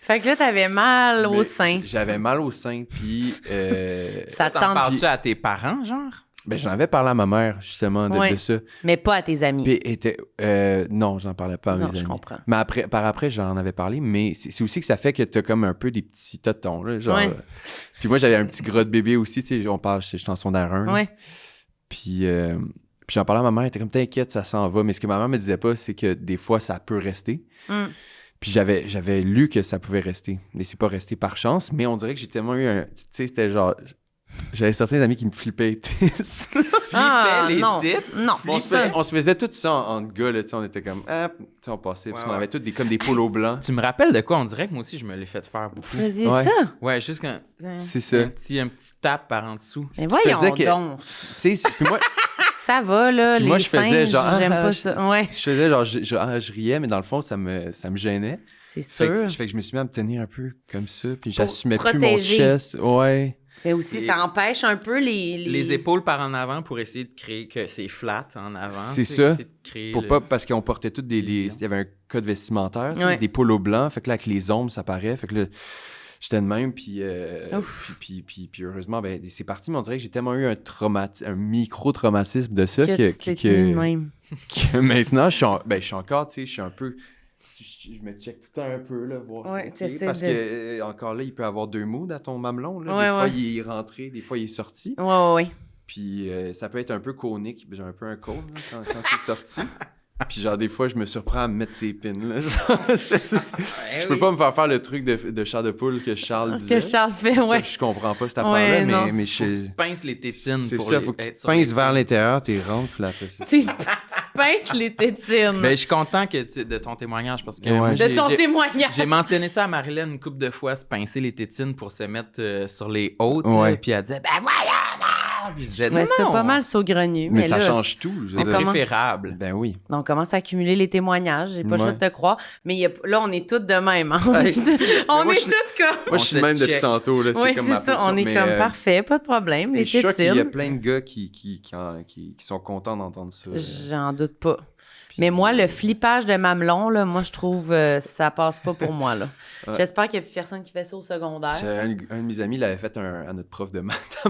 Fait que là, t'avais mal au
mais
sein.
J'avais mal au sein, puis...
Ça
T'en
tente,
parles-tu à tes parents, genre?
ben, j'en avais parlé à ma mère, justement,
Ouais.
de ça.
mais pas à tes amis.
Puis non, j'en parlais pas à
Non,
mes
je
amis.
comprends.
Mais par après, j'en avais parlé, mais c'est aussi que ça fait que t'as comme un peu des petits totons, là, genre...
Ouais.
Puis moi, j'avais un petit gras de bébé aussi, tu sais, on parle, j'étais en secondaire 1, là.
Ouais.
Puis j'en parlais à ma mère, elle était comme, t'inquiète, ça s'en va. Mais ce que ma mère me disait pas, c'est que des fois, ça peut rester.
Mm.
Puis j'avais lu que ça pouvait rester. Mais c'est pas resté par chance. Mais on dirait que j'ai tellement eu un... Tu sais, c'était genre... J'avais certains amis qui me flippaient les tits.
Ah,
les
non.
tits?
Non,
on,
ça.
se faisait tout ça en gars, là, tu sais, on était comme... tu sais, on passait, parce
Ouais,
qu'on
ouais.
avait tous comme des polos blancs.
Tu me rappelles de quoi? On dirait que moi aussi, je me l'ai fait faire beaucoup.
Faisiez
Ouais.
ça?
Ouais, juste quand...
C'est ça.
Un petit tap par en dessous.
Mais voyons
faisait que-
donc.
Tu sais, puis moi...
Ça va, là,
Puis
les
moi, je faisais
singes,
genre...
j'aime pas ça. Ouais,
Je faisais genre... Je riais, mais dans le fond, ça me gênait.
c'est
Fait
sûr.
que je me suis mis à me tenir un peu comme ça, puis
Pour
j'assumais plus mon
protéger.
chest. Ouais.
Mais aussi, ça empêche un peu
les épaules par en avant pour essayer de créer que c'est flat en avant.
C'est ça.
De créer
Parce qu'on portait toutes il y avait un code vestimentaire, des polos blancs. Fait que là, avec les ombres, ça paraît. Fait que là, j'étais de même. Puis heureusement, ben, c'est parti. Mais on dirait que j'ai tellement eu un micro-traumatisme de ça que maintenant, je suis encore, tu sais, je suis un peu... Je me check tout le temps un peu, là, voir si c'est parce que, encore là, il peut y avoir 2 moods à ton mamelon, là. Des fois, il est rentré, des fois, il est sorti.
Ouais.
Puis ça peut être un peu conique. J'ai un peu un cône, quand c'est sorti. Puis genre, des fois, je me surprends à me mettre ces pins, là. Je peux pas me faire le truc de chair de poule que Charles disait.
Que Charles fait,
ça, je comprends pas cette affaire-là, mais
faut que tu pinces les tétines
c'est
pour
ça, faut que tu pinces vers l'intérieur, t'es rentre, puis là, après ça.
Tu pinces les tétines.
Ben, je suis content de ton témoignage, parce que...
de ton témoignage.
J'ai mentionné ça à Marilyn une couple de fois, se pincer les tétines pour se mettre sur les hautes, puis elle disait « Ben voyons! » Puis je disais,
c'est pas mal saugrenu.
Mais ça change tout.
C'est préférable.
Ben oui.
On commence à accumuler les témoignages. J'ai pas le choix de te croire. Mais là, on est toutes de même. Hein? On est toutes comme...
Moi, je suis même depuis tantôt. Là.
Oui, c'est ça. On est comme parfait. Pas de problème. Les tétines.
Je suis sûr qu'il y a plein de gars qui sont contents d'entendre ça.
J'en doute pas. Mais moi, le flippage de mamelon, là, moi, je trouve ça passe pas pour moi. Là. J'espère qu'il n'y a plus personne qui fait ça au secondaire.
Un de mes amis l'avait fait à notre prof de maths.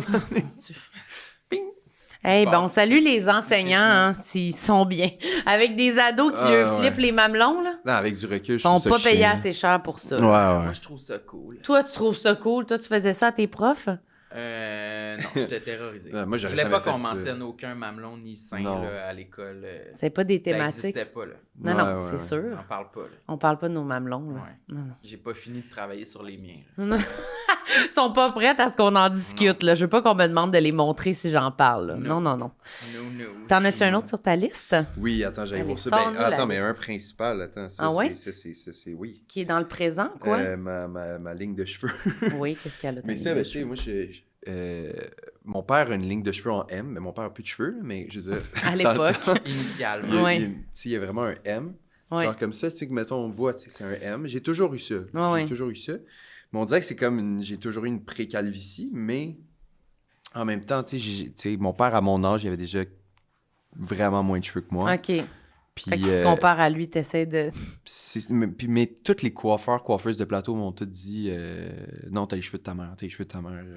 On salue les enseignants s'ils sont bien. Avec des ados qui flippent les mamelons, là.
Non, avec du recul, je
trouve
ça
Ils sont pas payés assez cher pour ça.
Moi, je trouve ça cool.
Toi, tu trouves ça cool? Toi, tu faisais ça à tes profs?
Non, j'étais terrorisé.
Moi,
je voulais pas qu'on mentionne aucun mamelon ni sein là, à l'école.
C'est pas des thématiques. Ça
n'existait pas, là.
Non, c'est sûr.
On parle pas, là.
On parle pas de nos mamelons, là. Non.
J'ai pas fini de travailler sur les miens,
Ils sont pas prêts à ce qu'on en discute, là. Je veux pas qu'on me demande de les montrer si j'en parle, là. Non. T'en as-tu un autre sur ta liste?
Oui, attends, j'allais voir ça. Mais un principal, attends. Ça, c'est oui.
Qui est dans le présent, quoi?
Ma ligne de cheveux.
Oui, qu'est-ce qu'elle a?
Mais ça, tu sais, moi, mon père a une ligne de cheveux en M, mais mon père a plus de cheveux, mais je veux dire...
À l'époque.
Initialement.
Il y a vraiment un M. Genre comme ça, tu sais, que mettons, on voit, c'est un M. J'ai toujours eu ça. J'ai toujours eu ça. Mais on dirait que c'est comme j'ai toujours eu une pré-calvitie, mais en même temps, tu sais, mon père, à mon âge, il avait déjà vraiment moins de cheveux que moi.
OK. Puis, fait que tu te compares à lui, t'essaies de...
Mais tous les coiffeuses de plateau m'ont tous dit non, t'as les cheveux de ta mère,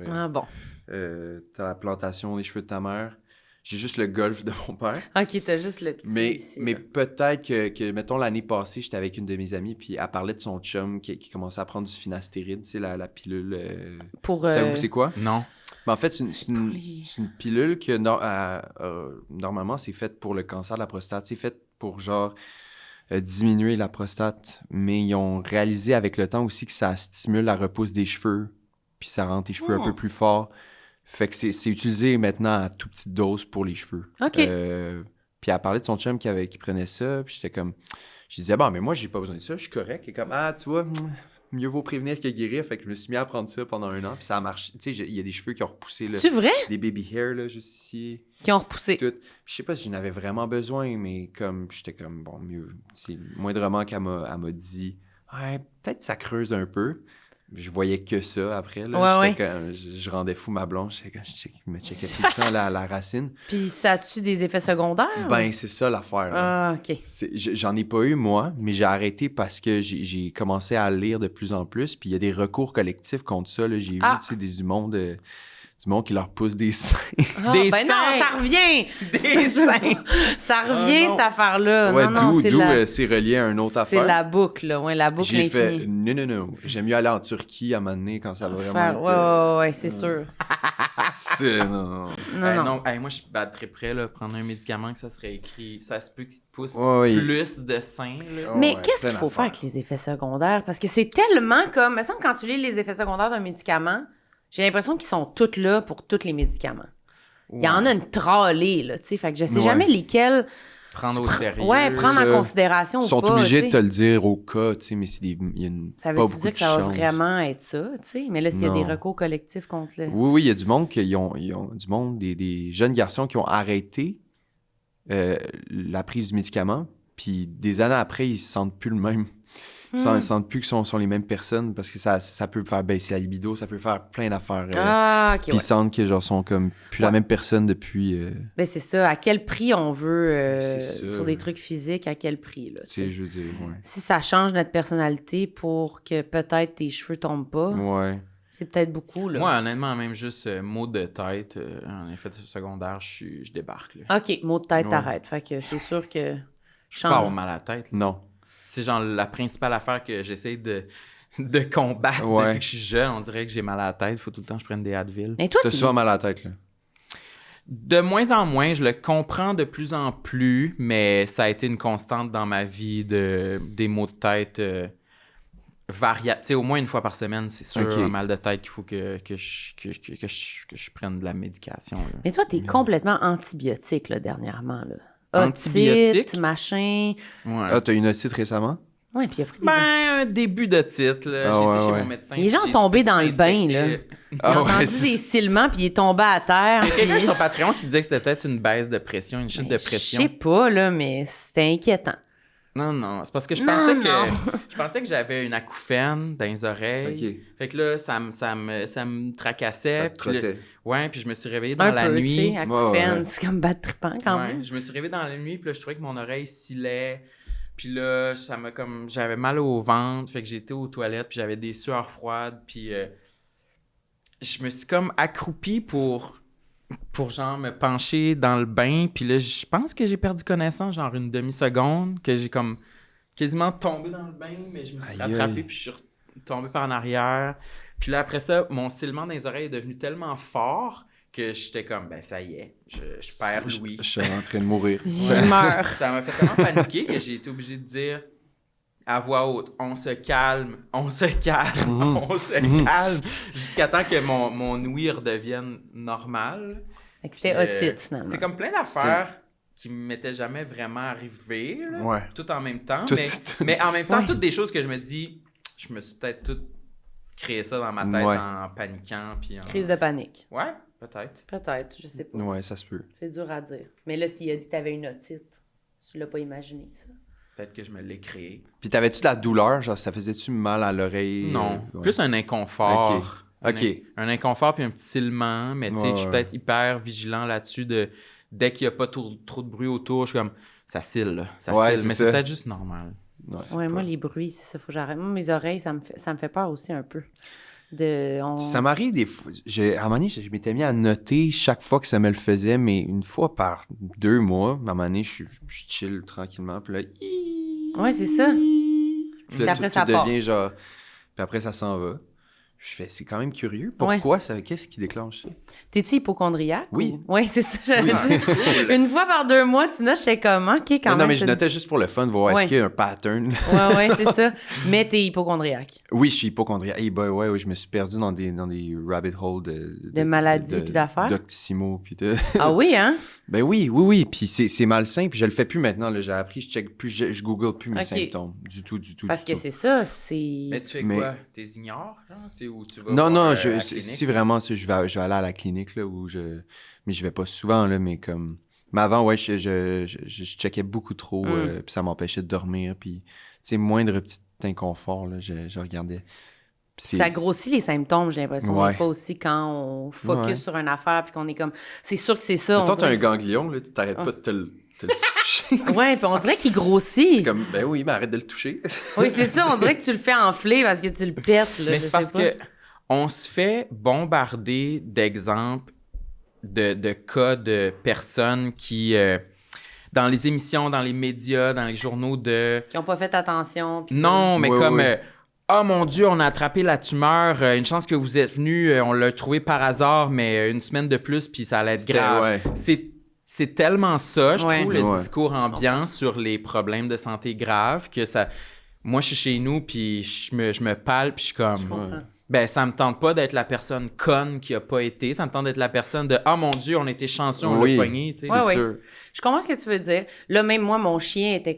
ah bon.
T'as la plantation des cheveux de ta mère. J'ai juste le golf de mon père.
OK, t'as juste le petit
mais peut-être que, mettons, l'année passée, j'étais avec une de mes amies, puis elle parlait de son chum qui commençait à prendre du finastéride, tu sais, la pilule...
Pour...
Ça, vous c'est quoi?
Non.
Mais en fait, c'est une pilule que normalement, c'est faite pour le cancer de la prostate. C'est fait pour, genre, diminuer la prostate. Mais ils ont réalisé avec le temps aussi que ça stimule la repousse des cheveux, puis ça rend tes cheveux un peu plus forts. Fait que c'est utilisé maintenant à toute petite dose pour les cheveux.
OK.
Puis elle parlait de son chum qui prenait ça, puis j'étais comme... Je disais, bon, mais moi, j'ai pas besoin de ça, je suis correct. Et comme, tu vois... Mieux vaut prévenir que guérir. Fait que je me suis mis à prendre ça pendant 1 an. Puis ça a marché. Tu sais, il y a des cheveux qui ont repoussé. Là,
c'est vrai?
Des baby hair, là, juste ici.
Qui ont repoussé.
Tout. Je sais pas si j'en avais vraiment besoin, mais comme j'étais comme, bon, mieux. Moindrement qu'elle m'a dit, peut-être ça creuse un peu. Je voyais que ça après. Là. Comme, je rendais fou ma blonde. Je me checkais tout le temps la racine.
Puis ça a-tu des effets secondaires?
Ben, c'est ça l'affaire. Là.
OK.
J'en ai pas eu, moi, mais j'ai arrêté parce que j'ai commencé à lire de plus en plus. Puis il y a des recours collectifs contre ça. Là. J'ai vu du monde qui leur pousse des seins.
Des
seins! Non, ça revient!
Des seins!
Ça revient, cette affaire-là.
Ouais, d'où c'est relié à une autre affaire.
C'est la boucle, là. Ouais, la boucle infinie.
J'ai fait, non. J'aime mieux aller en Turquie à un moment donné quand ça va vraiment
Ouais, c'est sûr.
Non.
Moi, je suis très prêt, là, prendre un médicament que ça serait écrit. Ça se peut qu'il te pousse plus de seins, là.
Mais qu'est-ce qu'il faut faire avec les effets secondaires? Parce que c'est tellement comme... Il me semble que quand tu lis les effets secondaires d'un médicament... J'ai l'impression qu'ils sont tous là pour tous les médicaments. Ouais. Il y en a une trollée, là, tu sais. Fait que je sais jamais lesquels...
Prendre au sérieux.
Ouais, prendre en considération ou pas.
Ils sont obligés de te le dire au cas, tu sais, mais il y a
ça veut dire que ça va vraiment être ça, tu sais. Mais là, s'il y a des recours collectifs contre le...
Oui, il y a du monde des jeunes garçons qui ont arrêté la prise du médicament, puis des années après, ils se sentent plus le même. sentent plus que sont les mêmes personnes parce que ça peut faire baisser la libido, ça peut faire plein d'affaires.
OK,
puis ils sentent qu'ils genre sont comme plus la même personne depuis...
Ben c'est ça, à quel prix on veut
C'est ça.
sur des trucs physiques, à quel prix, là, tu sais.
je veux dire,
Si ça change notre personnalité pour que peut-être tes cheveux tombent pas,
ouais.
c'est peut-être beaucoup, là.
Moi, honnêtement, même juste mot de tête, en effet secondaire, je débarque. Là.
OK, mot de tête,
Ouais.
t'arrêtes. Fait que c'est sûr que...
Je peux pas avoir mal à la tête. Là.
Non.
C'est genre la principale affaire que j'essaie de combattre
Ouais.
depuis que je suis jeune. On dirait que j'ai mal à la tête. Il faut tout le temps que je prenne des Advil.
Mais toi,
T'as souvent mal à la tête, là.
De moins en moins, je le comprends de plus en plus, mais ça a été une constante dans ma vie des maux de tête variables. Tu sais, au moins une fois par semaine, c'est sûr,
Ok.
un mal de tête qu'il faut que je prenne de la médication. Là.
Mais toi, t'es complètement antibiotique, là, dernièrement, là.
Antibiotique?
Otite, machin...
Ouais.
Ah, t'as eu une otite récemment?
Ouais, puis il a pris des...
Ben, un début de titre, là.
Ah,
J'ai été
ouais,
chez
ouais.
mon médecin.
Les gens
j'ai dit,
tombés
peux-tu
dans le bain,
m'inspecter?
là. Il a entendu des sifflements, puis il est tombé à terre.
Il y a quelqu'un
puis-
sur Patreon qui disait que c'était peut-être une baisse de pression, une chute de
Je
pression.
sais pas, là, mais c'était inquiétant.
Non, c'est parce que je
Non,
pensais
non.
je pensais que j'avais une acouphène dans les oreilles.
OK.
Fait que là, ça me tracassait.
Ça te
puis là-
trottait.
ouais, puis je me suis réveillé dans
Un
la
peu, tu
nuit.
sais, acouphène,
ouais.
c'est comme battre trippant quand
Ouais,
même.
je me suis réveillé dans la nuit, puis là, je trouvais que mon oreille scillait. Puis là, j'avais mal au ventre, fait que j'ai été aux toilettes, puis j'avais des sueurs froides, puis je me suis comme accroupi pour genre me pencher dans le bain, puis là, je pense que j'ai perdu connaissance, genre une demi-seconde, que j'ai comme quasiment tombé dans le bain, mais je me suis
Aïe,
rattrapé,
aïe.
puis je suis tombé par en arrière. Puis là, après ça, mon silement dans les oreilles est devenu tellement fort que j'étais comme, ben ça y est, je perds Louis.
Je suis en train de mourir.
J'y meurs.
Ça m'a fait tellement paniquer que j'ai été obligé de dire à voix haute, on se calme, on se calme, on se calme, jusqu'à temps que mon ouïe redevienne normal.
Fait que c'était
Puis,
otite, finalement.
C'est comme plein d'affaires qui m'étaient jamais vraiment arrivées, là,
Ouais.
tout en même temps,
Tout-
mais en même temps,
Ouais.
toutes des choses que je me dis, je me suis peut-être tout créé ça dans ma tête
Ouais.
en paniquant. Puis en...
Crise de panique.
Ouais, peut-être.
Peut-être, je sais pas.
Ouais, ça se peut.
C'est dur à dire. Mais là, s'il a dit que t'avais une otite, tu l'as pas imaginé, ça.
Peut-être que je me l'ai créé.
Puis t'avais-tu de la douleur? Genre, ça faisait-tu mal à l'oreille?
Non,
Ouais.
plus un inconfort.
Ok.
Un inconfort puis un petit silement, mais tu sais,
Ouais,
je suis
ouais.
peut-être hyper vigilant là-dessus de dès qu'il n'y a pas trop de bruit autour, je suis comme ça cille, là, ça
Ouais,
cille,
c'est
mais
ça.
c'est peut-être juste normal.
Ouais, moi, les bruits, c'est ça, faut que j'arrête. Moi, mes oreilles, ça me fait peur aussi un peu.
Ça m'arrive des fois. À un moment donné, je m'étais mis à noter chaque fois que ça me le faisait, mais une fois par 2 mois, à un moment donné, je chill tranquillement. Puis là,
Ouais, c'est ça.
Puis là,
après,
tout
ça part.
devient genre. Puis après, ça s'en va. Je fais, c'est quand même curieux. Pourquoi ça? Qu'est-ce qui déclenche ça?
T'es-tu hypochondriaque?
Oui.
Oui, c'est ça, j'avais
Oui.
dit. Une fois par 2 mois, tu notes, j'étais comme, OK, quand même.
Non, mais je notais juste pour le fun, voir
Ouais.
est-ce qu'il y a un pattern.
Ouais, c'est ça. Mais t'es hypochondriaque.
Oui, je suis hypochondriaque. Hey, ben, ouais, je me suis perdu dans des rabbit holes
De maladies puis d'affaires?
Doctissimo, puis de...
Ah oui, hein?
Ben oui. Puis c'est malsain, puis je le fais plus maintenant. Là. J'ai appris, je check plus, je google plus mes
Ok.
symptômes. Du tout.
Parce
du
que
tout.
c'est ça, c'est...
Mais tu fais
Mais-
quoi? T'es ignores, genre? Tu sais, ou tu vas
Non,
voir,
non,
à la clinique?
si vraiment, je vais aller à la clinique, là, mais je vais pas souvent, là, mais comme... Mais avant, ouais, je checkais beaucoup trop, puis ça m'empêchait de dormir, puis, tu sais, moindre petit inconfort, là, je regardais. Puis
Ça grossit les symptômes, j'ai l'impression,
Ouais.
des fois aussi, quand on focus
Ouais.
sur une affaire puis qu'on est comme... C'est sûr que c'est ça.
Toi,
on
t'as un
dirait-
ganglion, là, tu t'arrêtes pas de te le toucher.
Ouais, puis on dirait qu'il grossit.
Comme, ben oui, mais arrête de le toucher.
Oui, c'est ça, on dirait que tu le fais enfler parce que tu le pètes, là,
Mais
je
c'est parce
sais pas.
que on se fait bombarder d'exemples de cas de personnes qui, dans les émissions, dans les médias, dans les journaux
Qui n'ont pas fait attention. puis
Non, mais
Ouais,
comme
ouais.
oh mon Dieu, on a attrapé la tumeur, une chance que vous êtes venu, on l'a trouvé par hasard, mais une semaine de plus, puis ça allait être
C'était-
grave.
ouais.
C'est tellement ça, je
Ouais.
trouve, le
Ouais.
discours ambiant sur les problèmes de santé graves, que ça. Moi, je suis chez nous, puis je me palpe, puis je suis comme.
Je comprends.
Ben, ça me tente pas d'être la personne conne qui a pas été. Ça me tente d'être la personne de oh mon Dieu, on était chanceux, on
Oui.
l'a pogné, tu sais.
Ouais,
C'est
ouais.
sûr.
Je comprends ce que tu veux dire. Là, même moi, mon chien était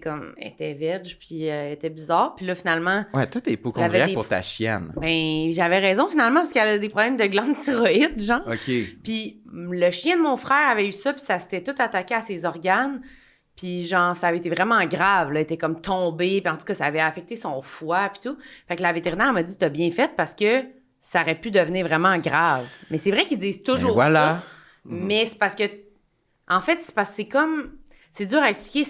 veg, puis était bizarre. Puis là, finalement,
Ouais, toi, t'es
J'avais
hypochondriaque
des-
pour ta chienne.
ben, j'avais raison finalement, parce qu'elle a des problèmes de glandes thyroïdes, genre.
OK.
Puis le chien de mon frère avait eu ça, puis ça s'était tout attaqué à ses organes. Puis genre, ça avait été vraiment grave, là. Elle était comme tombée, puis en tout cas, ça avait affecté son foie, puis tout. Fait que la vétérinaire m'a dit, t'as bien fait parce que ça aurait pu devenir vraiment grave. Mais c'est vrai qu'ils disent toujours ça. Mais c'est parce que, en fait, c'est parce que c'est comme, c'est dur à expliquer,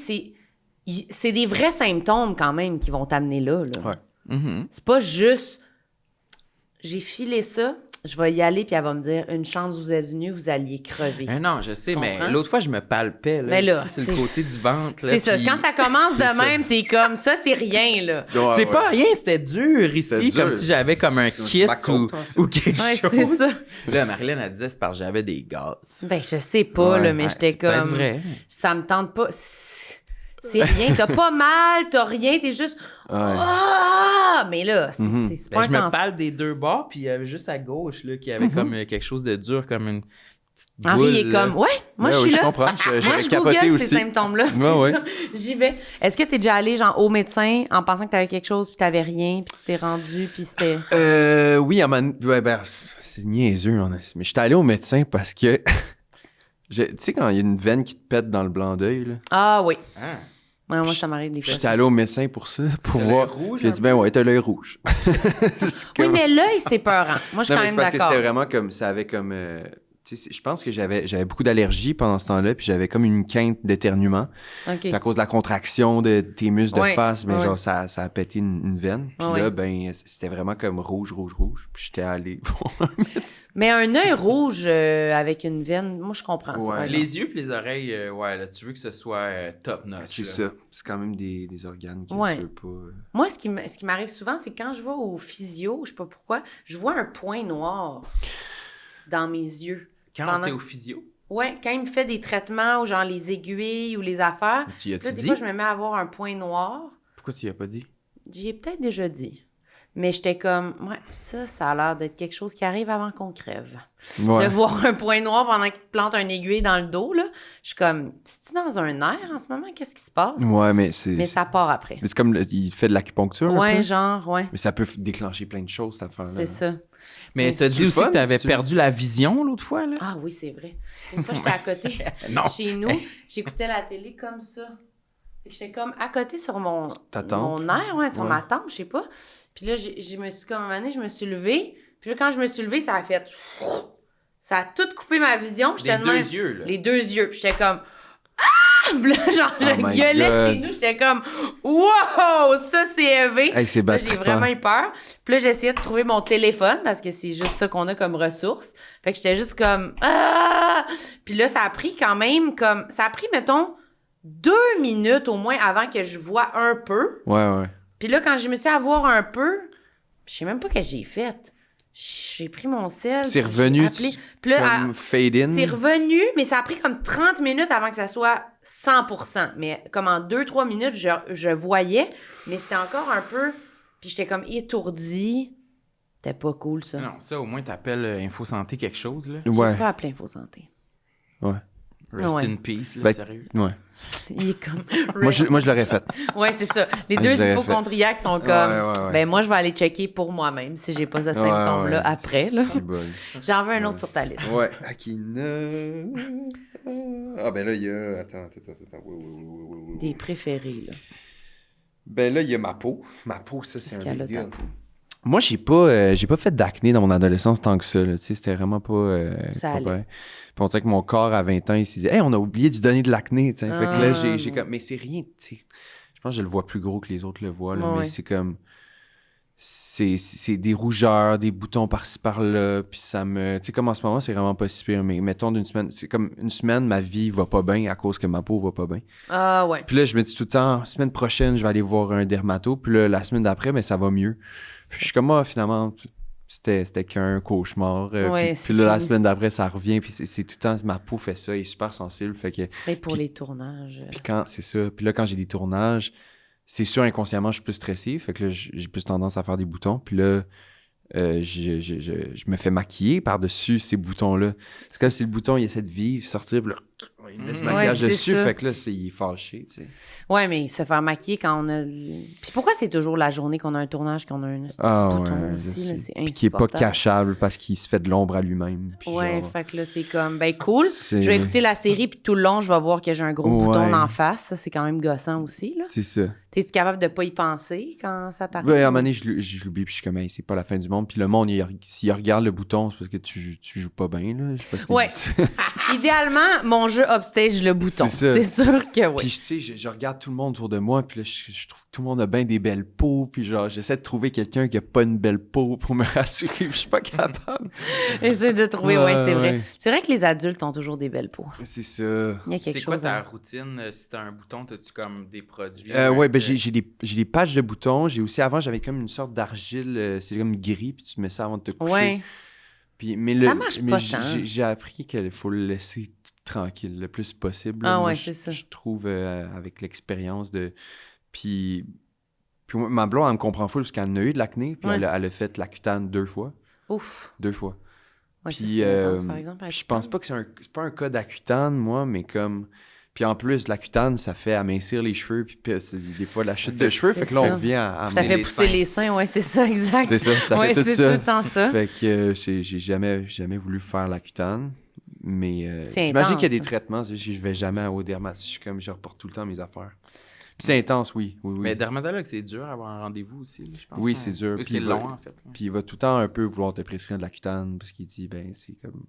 c'est des vrais symptômes quand même qui vont t'amener là.
Ouais.
C'est pas juste, j'ai filé ça, je vais y aller, puis elle va me dire, une chance vous êtes venu, vous alliez crever.
Non, je sais,
Tu
mais
comprends?
l'autre fois, je me palpais, là,
Mais là,
ici, sur le côté du ventre. Là,
C'est ça.
puis-
Quand ça commence
C'est
de
ça.
même, t'es comme, ça, c'est rien, là.
Ouais,
C'est
ouais.
pas rien, c'était dur ici,
C'était dur.
comme si j'avais comme un
C'est
kiss
ma côte, en fait.
ou quelque
Ouais,
chose.
c'est ça.
Là, Marilyn, elle disait, c'est parce que j'avais des gaz.
Ben, je sais pas,
Ouais,
là, mais
Ouais,
j'étais
c'est peut-être
comme,
vrai.
ça me tente pas. C'est rien. T'as pas mal, t'as rien, t'es juste, ah! Mais là, c'est
Ben,
pas
je
un
me
cancer.
parle des deux bords, puis il y avait juste à gauche, là, qui avait comme quelque chose de dur, comme une petite
Henri
boule,
est
là.
comme, ouais, moi,
Ouais,
je
oui,
suis
je
là.
comprends.
Moi,
J'aurais
je
capoté
google
aussi.
ces symptômes-là.
Ouais,
c'est
ouais.
ça. J'y vais. Est-ce que t'es déjà allé, genre, au médecin en pensant que t'avais quelque chose, puis t'avais rien, puis tu t'es rendu, puis c'était...
Oui, ouais, ben, c'est niaiseux, mais j'étais allé au médecin parce que, tu sais, quand il y a une veine qui te pète dans le blanc d'œil, là,
Ah oui.
Ah.
Ouais, moi, ça m'arrive des fois.
j'étais allé au médecin pour ça, pour
T'as
voir.
l'œil rouge,
J'ai
un
dit, ben ouais, t'as l'œil rouge.
Oui, mais l'œil, c'était peurant. Moi, je suis
Non,
quand
mais c'est
même
parce que
d'accord.
c'était vraiment comme, ça avait comme, tu sais, je pense que j'avais beaucoup d'allergies pendant ce temps-là, puis j'avais comme une quinte d'éternuement.
OK.
Puis à cause de la contraction de tes muscles de
Ouais,
face, ben
ouais.
genre ça a pété une veine. Puis
Ouais.
là, ben c'était vraiment comme rouge. Puis j'étais allé voir un médecin.
Mais un œil rouge avec une veine, moi, je comprends ça.
Ouais.
par exemple.
Les yeux puis les oreilles, ouais, là, tu veux que ce soit top notch.
C'est
là.
ça. C'est quand même des organes qui
Ouais.
ne veulent pas.
Moi, ce qui m'arrive souvent, c'est quand je vais au physio, je sais pas pourquoi, je vois un point noir dans mes yeux.
Quand
Pendant-
t'es au physio,
Ouais, quand il me fait des traitements ou genre les aiguilles ou les affaires,
tu y
puis là,
as-tu
des
dit?
fois, je me mets à avoir un point noir.
Pourquoi tu y as pas dit?
J'y ai peut-être déjà dit. Mais j'étais comme, ouais, ça a l'air d'être quelque chose qui arrive avant qu'on crève.
Ouais.
De voir un point noir pendant qu'il te plante un aiguille dans le dos, là. Je suis comme, es-tu dans un nerf en ce moment? Qu'est-ce qui se passe?
Ouais, mais c'est.
Mais ça part après.
Mais c'est comme il fait de l'acupuncture. un
Ouais,
peu.
genre, ouais.
Mais ça peut déclencher plein de choses, cette affaire-là.
C'est ça.
Mais
Mais
t'as
c'est
dit aussi
fun,
que t'avais
c'est-
perdu la vision l'autre fois, là?
Ah oui, c'est vrai. Une fois, j'étais à côté,
Non.
chez nous, j'écoutais la télé comme ça. Fait que j'étais comme à côté sur mon
tempe?
air, ouais, sur
Ouais.
ma tempe, je sais pas. Puis là, je me suis comme, un moment donné, je me suis levée. Puis là, quand je me suis levée, ça a fait... Ça a tout coupé ma vision. Puis
Les
j'étais de
deux
même-
yeux, là.
Les deux yeux. Puis j'étais comme... Ah! Puis là, genre,
Oh
je
my
gueulais
God.
chez nous. J'étais comme... Wow! Ça, c'est élevé.
Hey, c'est
Là, j'ai
battrippant.
vraiment eu peur. Puis là, j'essayais de trouver mon téléphone parce que c'est juste ça qu'on a comme ressource. Fait que j'étais juste comme... Ah! Puis là, ça a pris quand même comme... Ça a pris, mettons, 2 minutes au moins avant que je vois un peu.
Ouais, ouais.
Puis là, quand je me suis à voir un peu, je sais même pas ce que j'ai fait. J'ai pris mon sel.
C'est
puis
revenu
j'ai appelé. Puis là,
Comme fade in.
c'est revenu, mais ça a pris comme 30 minutes avant que ça soit 100%. Mais comme en 2-3 minutes, je voyais, mais c'était encore un peu... Puis j'étais comme étourdie. C'était pas cool, ça.
Non, ça, au moins, t'appelles Info Santé quelque chose, là.
J'ai
Ouais.
pas appelé Info Santé.
Ouais.
Rest
Ouais.
in peace, là,
Ben,
sérieux.
Ouais.
Il est comme...
Moi, je l'aurais fait.
Ouais, c'est ça. Les
Ah,
deux
je l'aurais
hypochondriaques sont comme...
Ouais.
Ben moi, je vais aller checker pour moi-même si j'ai pas ce symptôme-là après. Là.
C'est bon.
J'en veux un autre sur ta liste.
Ouais, Akina. Ah, ben là, il y a. Attends. Oui.
Des préférés, là.
Ben là, il y a ma peau. Ma peau, ça, c'est
Qu'est-ce
un
qu'elle a,
big
ta
deal.
peau?
Moi, j'ai pas fait d'acné dans mon adolescence tant que ça. Là. Tu sais, c'était vraiment pas.
Ça
pas
allait.
vrai. Puis on dirait que mon corps, à 20 ans, il s'est dit, hey, on a oublié d'y donner de l'acné. tu sais. Fait que là,
Ah,
j'ai
non.
comme. Mais c'est rien, tu sais. Je pense que je le vois plus gros que les autres le voient, là,
Ouais,
mais
ouais.
c'est comme. C'est des rougeurs, des boutons par-ci par-là, puis ça me... Tu sais, comme en ce moment, c'est vraiment pas si pire, mais mettons d'une semaine... C'est comme une semaine, ma vie va pas bien à cause que ma peau va pas bien.
Ah ouais.
Puis là, je me dis tout le temps, semaine prochaine, je vais aller voir un dermato, puis là, la semaine d'après, mais ça va mieux. Puis je suis comme, ah, finalement, c'était qu'un cauchemar.
Ouais,
puis
c'est
là, la
fini.
semaine d'après, ça revient, puis c'est tout le temps, ma peau fait ça, elle est super sensible, fait que...
Mais pour
Puis-
les tournages.
Puis quand, c'est ça. Puis là, quand j'ai des tournages, c'est sûr, inconsciemment, je suis plus stressé. Fait que là, j'ai plus tendance à faire des boutons. Puis là, je me fais maquiller par-dessus ces boutons-là. C'est comme si le bouton, il essaie de vivre, sortir. Puis là, il met ce maquillage
c'est
dessus,
ça.
fait que là, il est fâché, tu sais.
Ouais, mais se faire maquiller quand on a... Puis pourquoi c'est toujours la journée qu'on a un tournage qu'on a un petit bouton aussi, là, c'est
Puis qui est pas
insupportable.
cachable parce qu'il se fait de l'ombre à lui-même. Puis
Ouais,
genre,
fait que là, c'est comme, ben cool,
c'est-
je vais écouter la série, puis tout le long, je vais voir que j'ai un gros bouton
Ouais.
d'en face. Ça, c'est quand même gossant aussi, là.
c'est ça.
T'es-tu capable de pas y penser quand ça t'arrive?
Ouais, à un moment donné, je l'oublie, puis je suis comme, hey, c'est pas la fin du monde. Puis le monde, s'il regarde le bouton, c'est parce que tu joues pas bien, là. C'est parce que-
Ouais. Idéalement, mon jeu upstage le bouton.
C'est ça.
C'est sûr que oui.
Puis, tu sais, je regarde tout le monde autour de moi, puis là, je trouve que tout le monde a bien des belles peaux, puis genre, j'essaie de trouver quelqu'un qui a pas une belle peau pour me rassurer, puis je suis pas capable.
Essaye de trouver, ouais, c'est vrai.
Ouais.
C'est vrai que les adultes ont toujours des belles peaux.
C'est ça.
Il y a quelque
C'est quoi
chose.
ta routine? Si t'as un bouton, t'as-tu comme des produits?
Ouais, ben j'ai des patchs de boutons. J'ai aussi, avant, j'avais comme une sorte d'argile, c'est comme gris, puis tu mets ça avant de te coucher.
Ouais.
Puis, mais
Ça marche pas tant.
j'ai appris qu'il faut le laisser tranquille le plus possible.
Ah
Moi,
ouais,
je-
c'est ça.
Je trouve, avec l'expérience de... Puis moi, ma blonde, elle me comprend full parce qu'elle en a eu de l'acné, puis
Ouais.
elle a fait l'Accutane 2 fois.
Ouf.
2 fois.
Ouais,
Puis,
c'est intense, par exemple.
puis je pense pas que c'est pas un cas d'Accutane, moi, mais comme... Puis en plus, l'Accutane, ça fait amincir les cheveux, puis c'est des fois la chute de cheveux,
C'est
fait que là,
ça.
on revient à
Ça fait
les
pousser
seins.
les seins, ouais, c'est ça, exact.
C'est ça, ça
Ouais,
fait tout
c'est
ça.
tout le temps ça.
Fait que j'ai jamais voulu faire l'Accutane, mais
C'est
j'imagine qu'il y a des
intense.
traitements, c'est juste que je vais jamais au dermatologue, je reporte tout le temps mes affaires. Puis c'est intense, oui.
Mais dermatologue, c'est dur à avoir un rendez-vous aussi, là, je pense.
Oui, c'est dur.
Oui,
Puis
c'est
il va-
long, en fait. là.
Puis il va tout le temps un peu vouloir te prescrire de l'Accutane, parce qu'il dit, ben, c'est comme...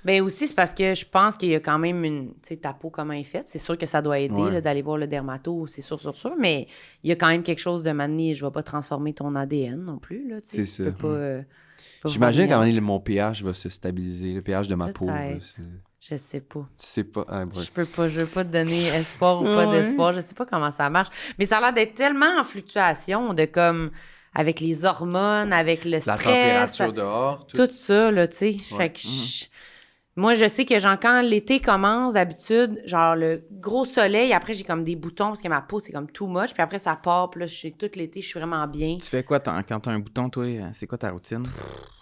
Ben aussi, c'est parce que je pense qu'il y a quand même une... Tu sais, ta peau, comment elle est faite. C'est sûr que ça doit aider
Ouais.
là, d'aller voir le dermato, c'est sûr, mais il y a quand même quelque chose de m'amener. Je vais pas transformer ton ADN non plus, là, tu sais.
C'est
Tu
ça.
peux pas, pas
J'imagine
revenir.
qu'à un moment donné, mon pH va se stabiliser, le pH de ma peau. là,
Peut-être. Je sais pas.
Tu sais pas. Ah, ouais.
Je veux pas te donner espoir ou pas
Ouais.
d'espoir. Je sais pas comment ça marche. Mais ça a l'air d'être tellement en fluctuation de comme... Avec les hormones, avec le
La
stress.
température dehors, tout.
Tout ça, là, tu sais. Fait que moi, je sais que, genre, quand l'été commence, d'habitude, genre, le gros soleil, après, j'ai comme des boutons parce que ma peau, c'est comme too much. Puis après, ça part. Puis là, tout l'été, je suis vraiment bien.
Tu fais quoi quand t'as un bouton, toi? C'est quoi ta routine?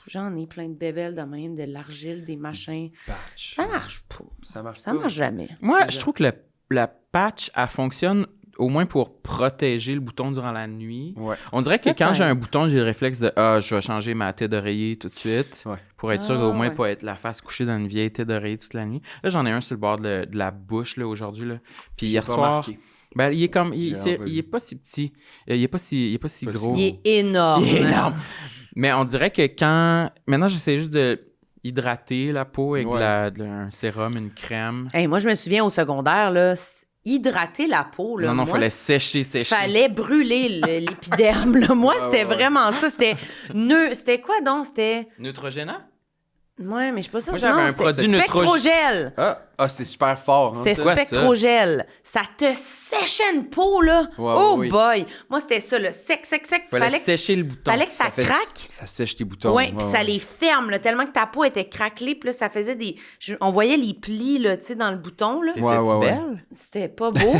J'en ai plein de bébelles de même, de l'argile, des machins.
Patch.
Ça marche pas.
Ça marche
Ça
pas.
marche jamais.
Moi,
C'est
je
vrai.
trouve que la patch, elle fonctionne au moins pour protéger le bouton durant la nuit.
Ouais.
On dirait que quand
Peut-être.
j'ai un bouton, j'ai le réflexe de je vais changer ma tête d'oreiller tout de suite
Ouais.
pour être sûr
Ah,
d'au moins
ouais.
pas être la face couchée dans une vieille tête d'oreiller toute la nuit. Là, j'en ai un sur le bord de la bouche là, aujourd'hui. Là. Puis
J'ai
hier
pas
soir,
remarqué.
ben, il est comme.
J'ai vraiment pas
Il
vu.
est pas si petit. Il est pas si
Pas
gros.
Il est énorme.
Il est énorme. Mais on dirait que quand. Maintenant, j'essaie juste de hydrater la peau avec
Ouais.
un sérum, une crème.
Hey, moi, je me souviens au secondaire, là, hydrater la peau, là.
Non,
moi,
fallait sécher.
fallait brûler l'épiderme, là. Moi,
Ouais,
c'était
ouais.
vraiment ça. C'était quoi donc? C'était...
Neutrogena?
Ouais, mais je sais pas ça.
Moi, j'avais un
c'était
produit
Spectrogel.
Ah, c'est super fort. Hein,
C'était
ça.
quoi, ça?
Spectrogel. Ça te séchait une peau, là.
Ouais,
oh
oui.
boy. Moi, c'était ça, là. Sec.
Fallait sécher le bouton.
Fallait que ça
fait-
craque.
Ça sèche tes boutons.
Ouais, puis ça les ferme, là, tellement que ta peau était craquelée. Puis là, ça faisait des... on voyait les plis, là, tu sais, dans le bouton, là.
T'étais-tu
Ouais, ouais, ouais.
belle?
C'était pas beau.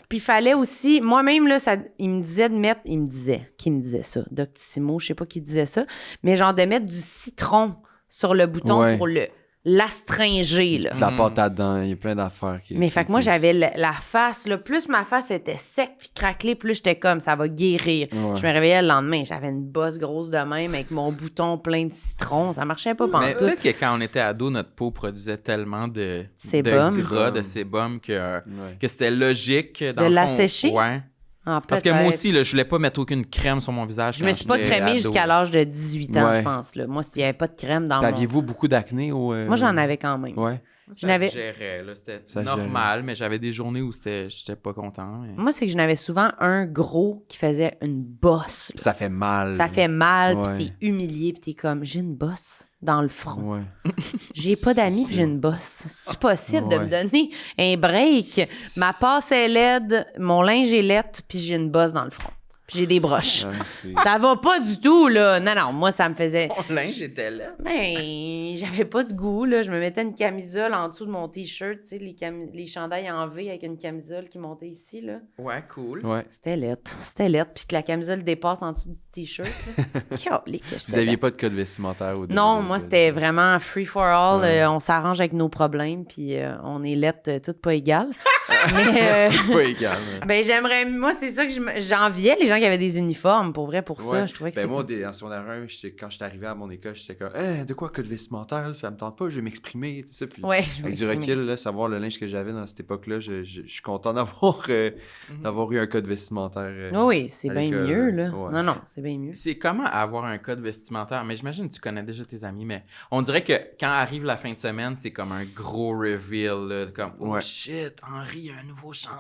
Puis fallait aussi... Moi-même, là, il me disait ça, Doctissimo, je sais pas qui disait ça, mais genre de mettre du citron sur le bouton
Ouais.
pour l'astringer, là.
De la pâte à dents, il y a plein d'affaires.
Mais fait que moi, j'avais la face, là, plus ma face était sec puis craquelée, plus j'étais comme, ça va guérir.
Ouais.
Je me réveillais le lendemain, j'avais une bosse grosse de même avec mon bouton plein de citron. Ça marchait pas
Mais
pantoute.
peut-être que quand on était ado, notre peau produisait tellement de
Sébum.
gras, de sébum que
Ouais.
c'était logique. Dans
De
le
la
fond.
sécher?
Ouais.
Ah,
Parce que moi
peut-être.
aussi, là, je voulais pas mettre aucune crème sur mon visage.
Je me suis pas crémée jusqu'à l'âge de 18 ans,
Ouais.
je pense. Là. Moi, s'il n'y avait pas de crème dans
Puis
mon...
aviez-vous beaucoup d'acné au.
Moi, j'en avais quand même.
Ouais.
Ça
n'avais-
se gérait, là. C'était
Ça se
normal, mais j'avais des journées où j'étais pas content. mais-
Moi, c'est que j'en avais souvent un gros qui faisait une bosse. là.
Ça fait mal.
Ça fait mal,
Ouais.
puis t'es humilié, puis t'es comme, j'ai une bosse dans le front.
Ouais.
J'ai pas d'amis, puis j'ai une bosse. C'est possible de
Ouais.
me donner un break? Ma passe est laide, mon linge est laide, puis j'ai une bosse dans le front. puis j'ai des broches.
Ouais, c'est-
Ça va pas du tout, là. Non, moi, ça me faisait...
Ton linge était là.
Ben, j'avais pas de goût, là. Je me mettais une camisole en dessous de mon T-shirt, tu sais, les chandails en V avec une camisole qui montait ici, là.
Ouais, cool.
Ouais.
C'était lettre. Puis que la camisole dépasse en dessous du T-shirt, là. Calique, que j'étais
Vous aviez
lettre.
pas de code vestimentaire?
Non, moi, c'était vraiment free for all.
Ouais.
On s'arrange avec nos problèmes, puis on est lettres toutes pas égales. Mais...
pas égal. Ouais.
Ben, j'aimerais... Moi, c'est ça que j'enviais, les gens qui avaient des uniformes, pour vrai, pour ça.
Ouais.
Je trouvais que
Ben
c'était...
moi, en secondaire 1, quand j'étais arrivé à mon école, j'étais comme de quoi code vestimentaire, ça me tente pas, je vais m'exprimer, tout ça. Puis,
Ouais, je
avec du
m'exprimais.
recul, là, savoir le linge que j'avais dans cette époque-là, je suis content d'avoir eu un code vestimentaire.
Oui, c'est
à
bien
l'école,
mieux, là.
ouais.
Non, c'est bien mieux.
C'est comment avoir un code vestimentaire? Mais j'imagine que tu connais déjà tes amis, mais on dirait que quand arrive la fin de semaine, c'est comme un gros reveal, là, comme « Oh
Ouais.
shit, Henri a un nouveau chandail!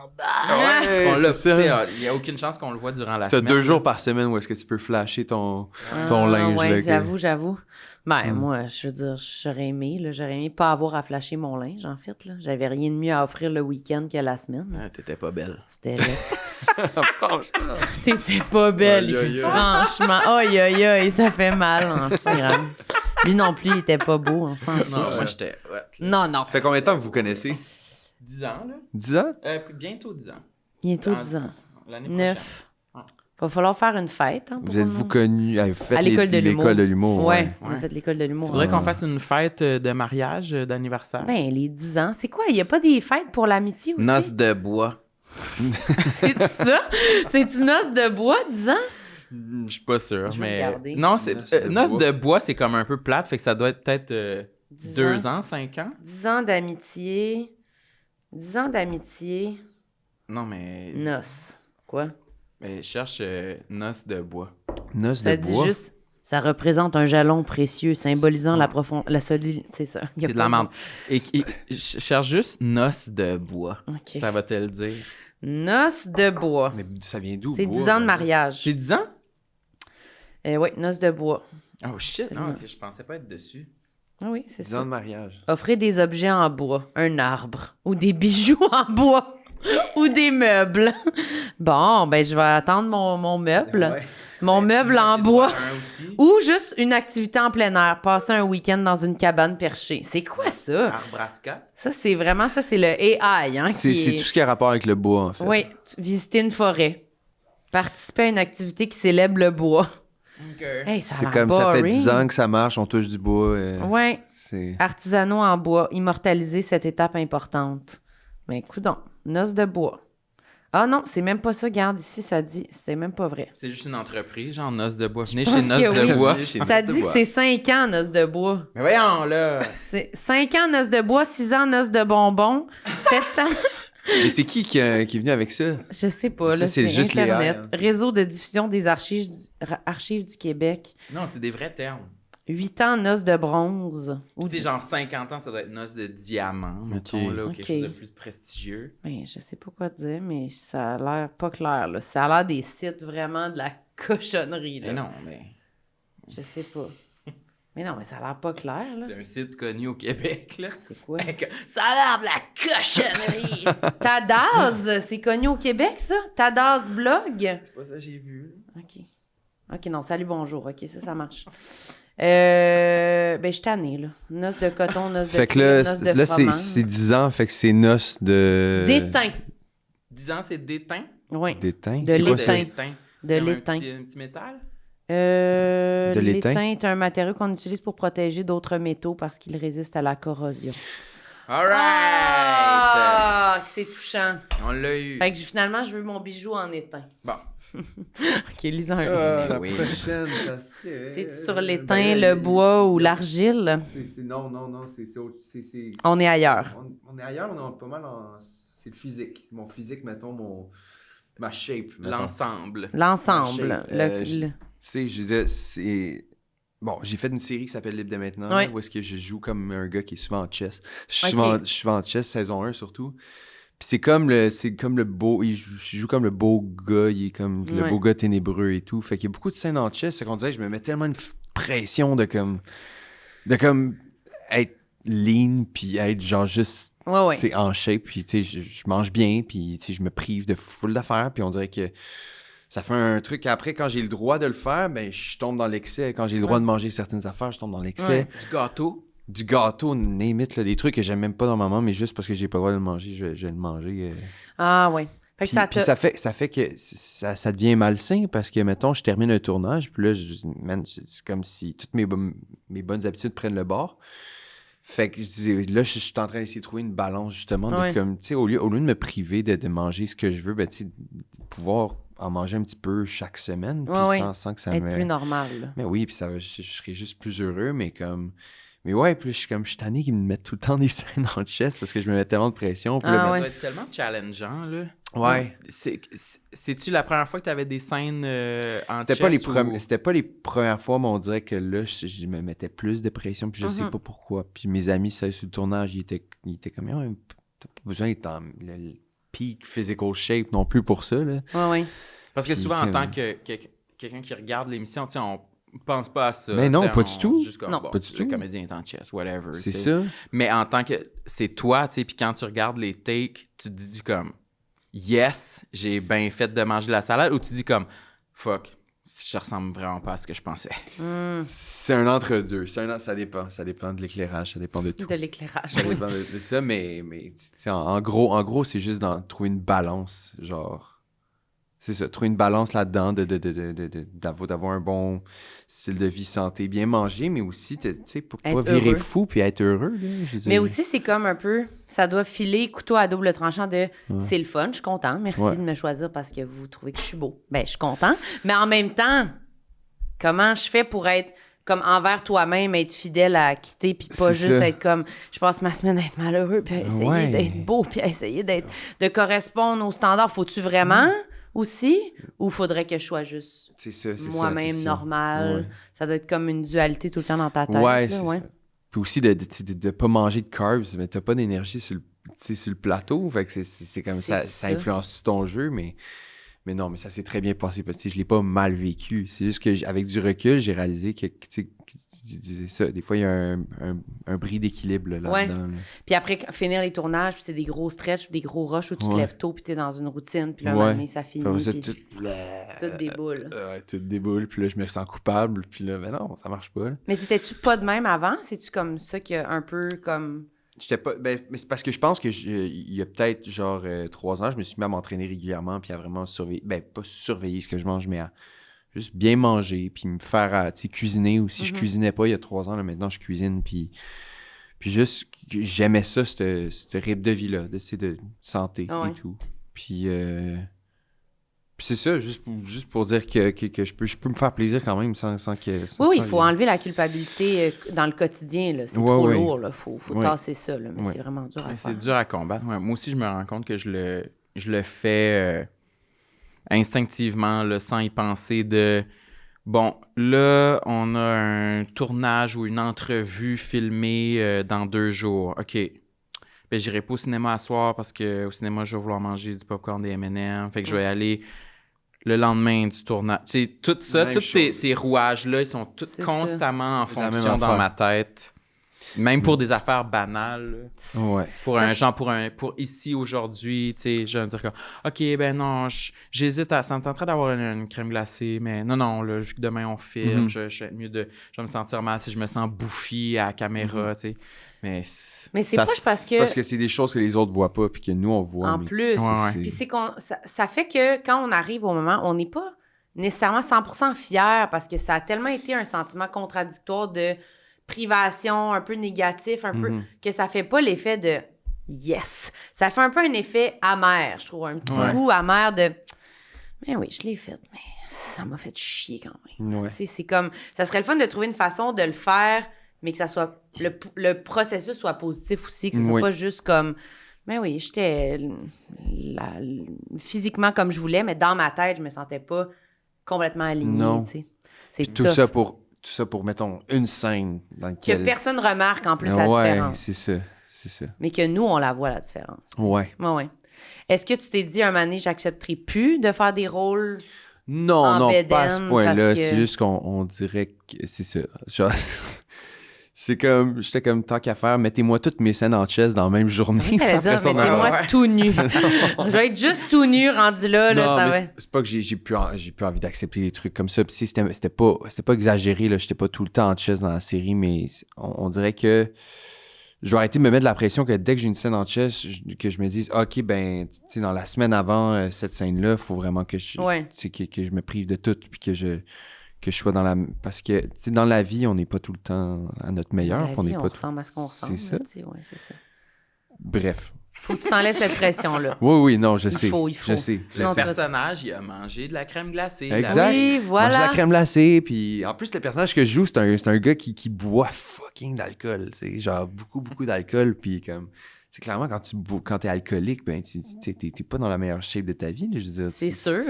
Ouais,
On l'a-
c'est ça.
tu sais, il n'y a aucune chance qu'on le voit durant la
T'as
semaine.
2 jours
là.
par semaine où est-ce que tu peux flasher ton linge.
Ouais,
là, que-
j'avoue. Ben, moi, je veux dire, j'aurais aimé pas avoir à flasher mon linge, en fait, là. J'avais rien de mieux à offrir le week-end que la semaine.
Ah, t'étais pas belle.
C'était laid.
Franchement.
T'étais pas belle,
Aïe, aïe, aïe.
franchement. Aïe, aïe, aïe, ça fait mal, hein, c'est pas grave. Lui non plus, il était pas beau, on s'en
Non,
fiche.
moi, j'étais... ouais.
Non.
Fait combien de temps que vous connaissez?
10 ans, là?
10 ans?
Bientôt 10 ans.
Bientôt
Dans-
10 ans.
L'année prochaine.
9. Va falloir faire une fête. Hein, pour
Vous êtes-vous
nous.
connus? Vous faites
À l'école de l'humour.
l'école de l'humour.
Ouais, on a
Ouais.
fait l'école de
Tu
l'humour.
voudrais
hein.
qu'on fasse une fête de mariage, d'anniversaire?
Ben, les 10 ans, c'est quoi? Il n'y a pas des fêtes pour l'amitié aussi?
Noces de bois.
C'est ça? C'est-tu noces de bois, 10 ans?
Je suis pas sûr,
Je vais
mais...
regarder.
Non, c'est...
Noces de bois.
de bois, c'est comme un peu plate, fait que ça doit être peut-être
10
2 ans, 5 ans?
10 ans d'amitié. 10 ans d'amitié.
Non, mais...
Noces. Quoi?
Mais cherche noces de bois.
Noces
Ça
de
dit
bois.
juste... Ça représente un jalon précieux symbolisant la solidité. C'est ça. Il y a
C'est de
pas
la
mot.
merde. Et cherche juste noces de bois.
OK.
Ça va te le dire.
Noces de bois.
Mais ça vient d'où?
C'est
bois,
10 ans de
là?
mariage.
C'est 10 ans?
Oui, noces de bois.
Oh shit,
C'est
non,
vrai.
ok, je pensais pas être dessus.
Ah oui, c'est
10 ans
ça.
de mariage.
Offrez des objets en bois, un arbre ou des bijoux en bois ou des meubles. Bon, ben je vais attendre mon meuble.
Ouais.
Mon meuble en
J'ai
bois.
droit à un aussi.
Ou juste une activité en plein air, passer un week-end dans une cabane perchée. C'est quoi ça?
Arbrasca.
Ça, c'est le AI, hein,
C'est
qui est...
tout ce qui a rapport avec le bois, en fait.
Oui, visiter une forêt. Participer à une activité qui célèbre le bois.
Ok.
Hey, ça a
C'est
l'air
comme ça fait
boring.
10 ans que ça marche, on touche du bois.
Ouais.
C'est...
Artisanaux en bois, immortaliser cette étape importante. Ben, coudonc, noces de bois. Ah non, c'est même pas ça, regarde, ici, ça dit, c'est même pas vrai.
C'est juste une entreprise, genre noces de bois. Venez
pense
chez Noces
que
de
oui.
bois.
Ça dit que c'est 5 ans, noces de bois.
Mais voyons, là.
C'est 5 ans, noces de bois, 6 ans, noces de bonbons, 7 ans...
Mais c'est qui est venu avec ça?
Je sais pas,
Ça,
là,
c'est
c'est
juste
Internet.
les airs.
Réseau de diffusion des archives du Québec.
Non, c'est des vrais termes.
8 ans, noces de bronze. Ou
Tu sais, genre 50 ans, ça doit être noces de diamant, mettons, là, ou quelque
Ok.
chose de plus prestigieux.
Ben, je sais pas quoi dire, mais ça a l'air pas clair, là. Ça a l'air des sites vraiment de la cochonnerie, là.
Mais non, mais
Je sais pas. Mais non, mais ça a l'air pas clair, là.
c'est un site connu au Québec, là.
C'est quoi?
Ça a l'air de la cochonnerie!
Tadaz, c'est connu au Québec, ça? Tadaz Blog?
C'est pas ça que j'ai vu.
OK. OK, non, salut, bonjour. OK, ça marche. Ben, je suis tannée, là. Noces de coton, noces de
Fait que
cuir,
là,
noces de
là
fromage.
c'est 10 ans, fait que c'est noces de...
D'étain.
10 ans, c'est d'étain.
Oui.
D'étain?
De
C'est quoi
l'étain.
ça?
De l'étain.
Un petit métal?
De l'étain?
L'étain est un matériau qu'on utilise pour protéger d'autres métaux parce qu'il résiste à la corrosion.
All right!
Ah, que c'est touchant.
On l'a eu.
Fait que finalement, je veux mon bijou en étain.
Bon.
OK, lisons un
La
Oui.
prochaine, ça serait...
C'est sur l'étain, le bois ou l'argile?
Non, c'est...
On est ailleurs.
On est ailleurs, on est pas mal en... C'est le physique. Mon physique, mettons, ma shape, mettons.
L'ensemble.
L'ensemble.
Shape, tu sais, je disais, c'est... Bon, j'ai fait une série qui s'appelle Libre de maintenant,
Ouais.
où est-ce que je joue comme un gars qui est souvent en chess. Je suis
Ok.
souvent en chess, saison 1 surtout. Puis c'est comme le beau... Il joue comme le beau gars, il est comme le
Ouais.
beau gars ténébreux et tout. Fait qu'il y a beaucoup de scènes en chess, c'est qu'on dirait que je me mets tellement une pression de comme être lean, puis être genre juste...
Ouais.
tu sais, en shape, puis tu sais, je mange bien, puis tu sais, je me prive de full d'affaires, puis on dirait que ça fait un truc après, quand j'ai le droit de le faire, ben je tombe dans l'excès. Quand j'ai le droit de manger certaines affaires, je tombe dans l'excès. Du gâteau, name it, là, des trucs que j'aime même pas normalement, mais juste parce que j'ai pas le droit de le manger, je vais le manger.
Ah, ouais. Fait que
Puis ça fait que ça devient malsain parce que, mettons, je termine un tournage, puis là, c'est comme si toutes mes bonnes habitudes prennent le bord. Fait que là, je suis en train d'essayer de trouver une balance, justement, de comme, tu sais, au lieu de me priver de manger ce que je veux, ben, tu sais, de pouvoir en manger un petit peu chaque semaine, puis sans que ça
être plus normal. Là.
Mais oui, puis je serais juste plus heureux, mais comme... Mais ouais, puis je suis tanné qu'ils me mettent tout le temps des scènes dans le chest parce que je me mets tellement de pression. Puis là,
ça doit être tellement challengeant, là.
Ouais.
C'est-tu la première fois que tu avais des scènes en
C'était
chest
C'était pas les premières fois, mais on dirait que là, je me mettais plus de pression, puis je sais pas pourquoi. Puis mes amis, ça, sur le tournage, ils étaient comme, t'as pas besoin d'être dans le peak physical shape non plus pour ça, là.
Ouais.
Parce que souvent, en tant que quelqu'un qui regarde l'émission, tu sais, on pense pas à ça.
Mais non, pas du tout.
Juste comme,
non,
pas
du tout.
Le comédien est en chess, whatever.
C'est ça.
Mais en tant que... C'est toi, tu sais, puis quand tu regardes les takes, tu te dis comme... Yes, j'ai bien fait de manger la salade. Ou tu dis comme... Fuck, je ressemble vraiment pas à ce que je pensais.
C'est un entre-deux. Ça dépend. Ça dépend de l'éclairage. Ça dépend de tout.
De l'éclairage,
Ça dépend de ça, mais tu sais, en gros, c'est juste trouver une balance, genre... C'est ça, trouver une balance là-dedans, d'avoir un bon style de vie, santé, bien manger, mais aussi, tu sais, pour pas virer fou puis être heureux. Là,
mais aussi, c'est comme un peu, ça doit filer couteau à double tranchant de c'est le fun, je suis content, merci de me choisir parce que vous trouvez que je suis beau. Ben, je suis content, mais en même temps, comment je fais pour être comme envers toi-même, être fidèle à quitter, puis pas juste être comme, je passe ma semaine à être malheureux, puis à essayer d'être beau, puis à essayer de correspondre aux standards. Faut-tu vraiment... aussi, ou faudrait que je sois juste moi-même normal? Ça doit être comme une dualité tout le temps dans ta tête.
Ouais. Puis aussi de pas manger de carbs, mais t'as pas d'énergie sur le plateau, fait que c'est comme ça influence ton jeu, mais non, mais ça s'est très bien passé parce que je l'ai pas mal vécu. C'est juste que avec du recul, j'ai réalisé que tu disais ça. Des fois, il y a un bris d'équilibre là-dedans.
Ouais.
Là.
Puis après, finir les tournages, puis c'est des gros stretches, des gros rushs où tu te lèves tôt, puis t'es dans une routine, puis là, un moment donné, ça finit. Puis tout déboule.
Tout déboule, puis là, je me sens coupable, puis là, mais non, ça marche pas. Là.
Mais t'étais-tu pas de même avant? C'est-tu comme ça qu'il y a un peu comme...
J'étais pas. Mais c'est parce que je pense que il y a peut-être 3 ans, je me suis mis à m'entraîner régulièrement puis à vraiment surveiller. Ben, pas surveiller ce que je mange, mais à juste bien manger puis me faire cuisiner aussi. Je cuisinais pas il y a 3 ans, là, maintenant je cuisine puis juste j'aimais ça, ce rythme de vie-là, de santé et tout. Puis c'est ça, juste pour dire que je peux me faire plaisir quand même sans que...
Oui, il faut enlever la culpabilité dans le quotidien. Là. C'est trop lourd. Il faut tasser ça. Là, mais c'est vraiment dur à faire.
C'est dur à combattre. Ouais, moi aussi, je me rends compte que je le fais instinctivement, là, sans y penser de... Bon, là, on a un tournage ou une entrevue filmée dans 2 jours. OK. Ben, j'irai pas au cinéma à soir parce qu'au cinéma, je vais vouloir manger du popcorn, des M&M. Fait que je vais aller... le lendemain du tournage. Tu sais, tout ça, tous ces rouages-là, ils sont tous constamment en fonction dans ma tête. Même pour des affaires banales.
Ouais.
Pour ici, aujourd'hui, tu sais, je vais me dire comme, OK, ben non, j'hésite à... Ça me tenterait d'avoir une crème glacée, mais non, là, demain, on filme, je vais être mieux de... Je vais me sentir mal si je me sens bouffi à la caméra, tu sais. Mais
c'est pas parce que...
C'est parce que c'est des choses que les autres voient pas puis que nous, on voit.
En plus. Puis c'est ça fait que quand on arrive au moment, on n'est pas nécessairement 100% fier parce que ça a tellement été un sentiment contradictoire de privation, un peu négatif, un peu... que ça fait pas l'effet de « yes ». Ça fait un peu un effet amer, je trouve. Un petit goût amer de « mais oui, je l'ai fait, mais ça m'a fait chier quand même ». C'est comme... Ça serait le fun de trouver une façon de le faire... mais que ça soit le processus soit positif aussi, que ce soit pas juste comme mais oui, j'étais physiquement comme je voulais, mais dans ma tête, je me sentais pas complètement alignée, tu sais. C'est
tout ça pour mettons une scène dans laquelle
que personne remarque en plus la différence.
c'est ça.
Mais que nous on la voit la différence.
Ouais.
Est-ce que tu t'es dit un moment donné, j'accepterai plus de faire des rôles?
Non, pas à ce point-là, c'est juste qu'on dirait que c'est ça. Genre, J'étais comme, tant qu'à faire, mettez-moi toutes mes scènes en chess dans la même journée.
T'allais dire, mettez-moi tout nu. Je vais être juste tout nu rendu là,
Non,
ça
mais
va.
c'est pas que j'ai plus envie d'accepter des trucs comme ça. Puis c'était pas exagéré, là. J'étais pas tout le temps en chess dans la série, mais on dirait que je dois arrêter de me mettre la pression que dès que j'ai une scène en chess, que je me dise, OK, ben, tu sais, dans la semaine avant cette scène-là, il faut vraiment que je me prive de tout, puis que je sois dans la... Parce que, tu sais, dans la vie, on n'est pas tout le temps à notre meilleur.
On ressemble à ce qu'on ressemble.
C'est ça.
Ouais, c'est ça.
Bref.
Faut que tu t'enlèves cette pression-là.
Oui, non, je sais.
Il faut.
Je sais.
Sinon,
Le personnage, il a mangé de la crème glacée.
Exact.
Oui, voilà.
Mange de la crème glacée, puis en plus, le personnage que je joue, c'est un gars qui boit fucking d'alcool, tu sais, genre beaucoup d'alcool, puis comme... C'est clairement, quand t'es alcoolique, ben, t'es pas dans la meilleure shape de ta vie, là, je veux dire.
C'est sûr.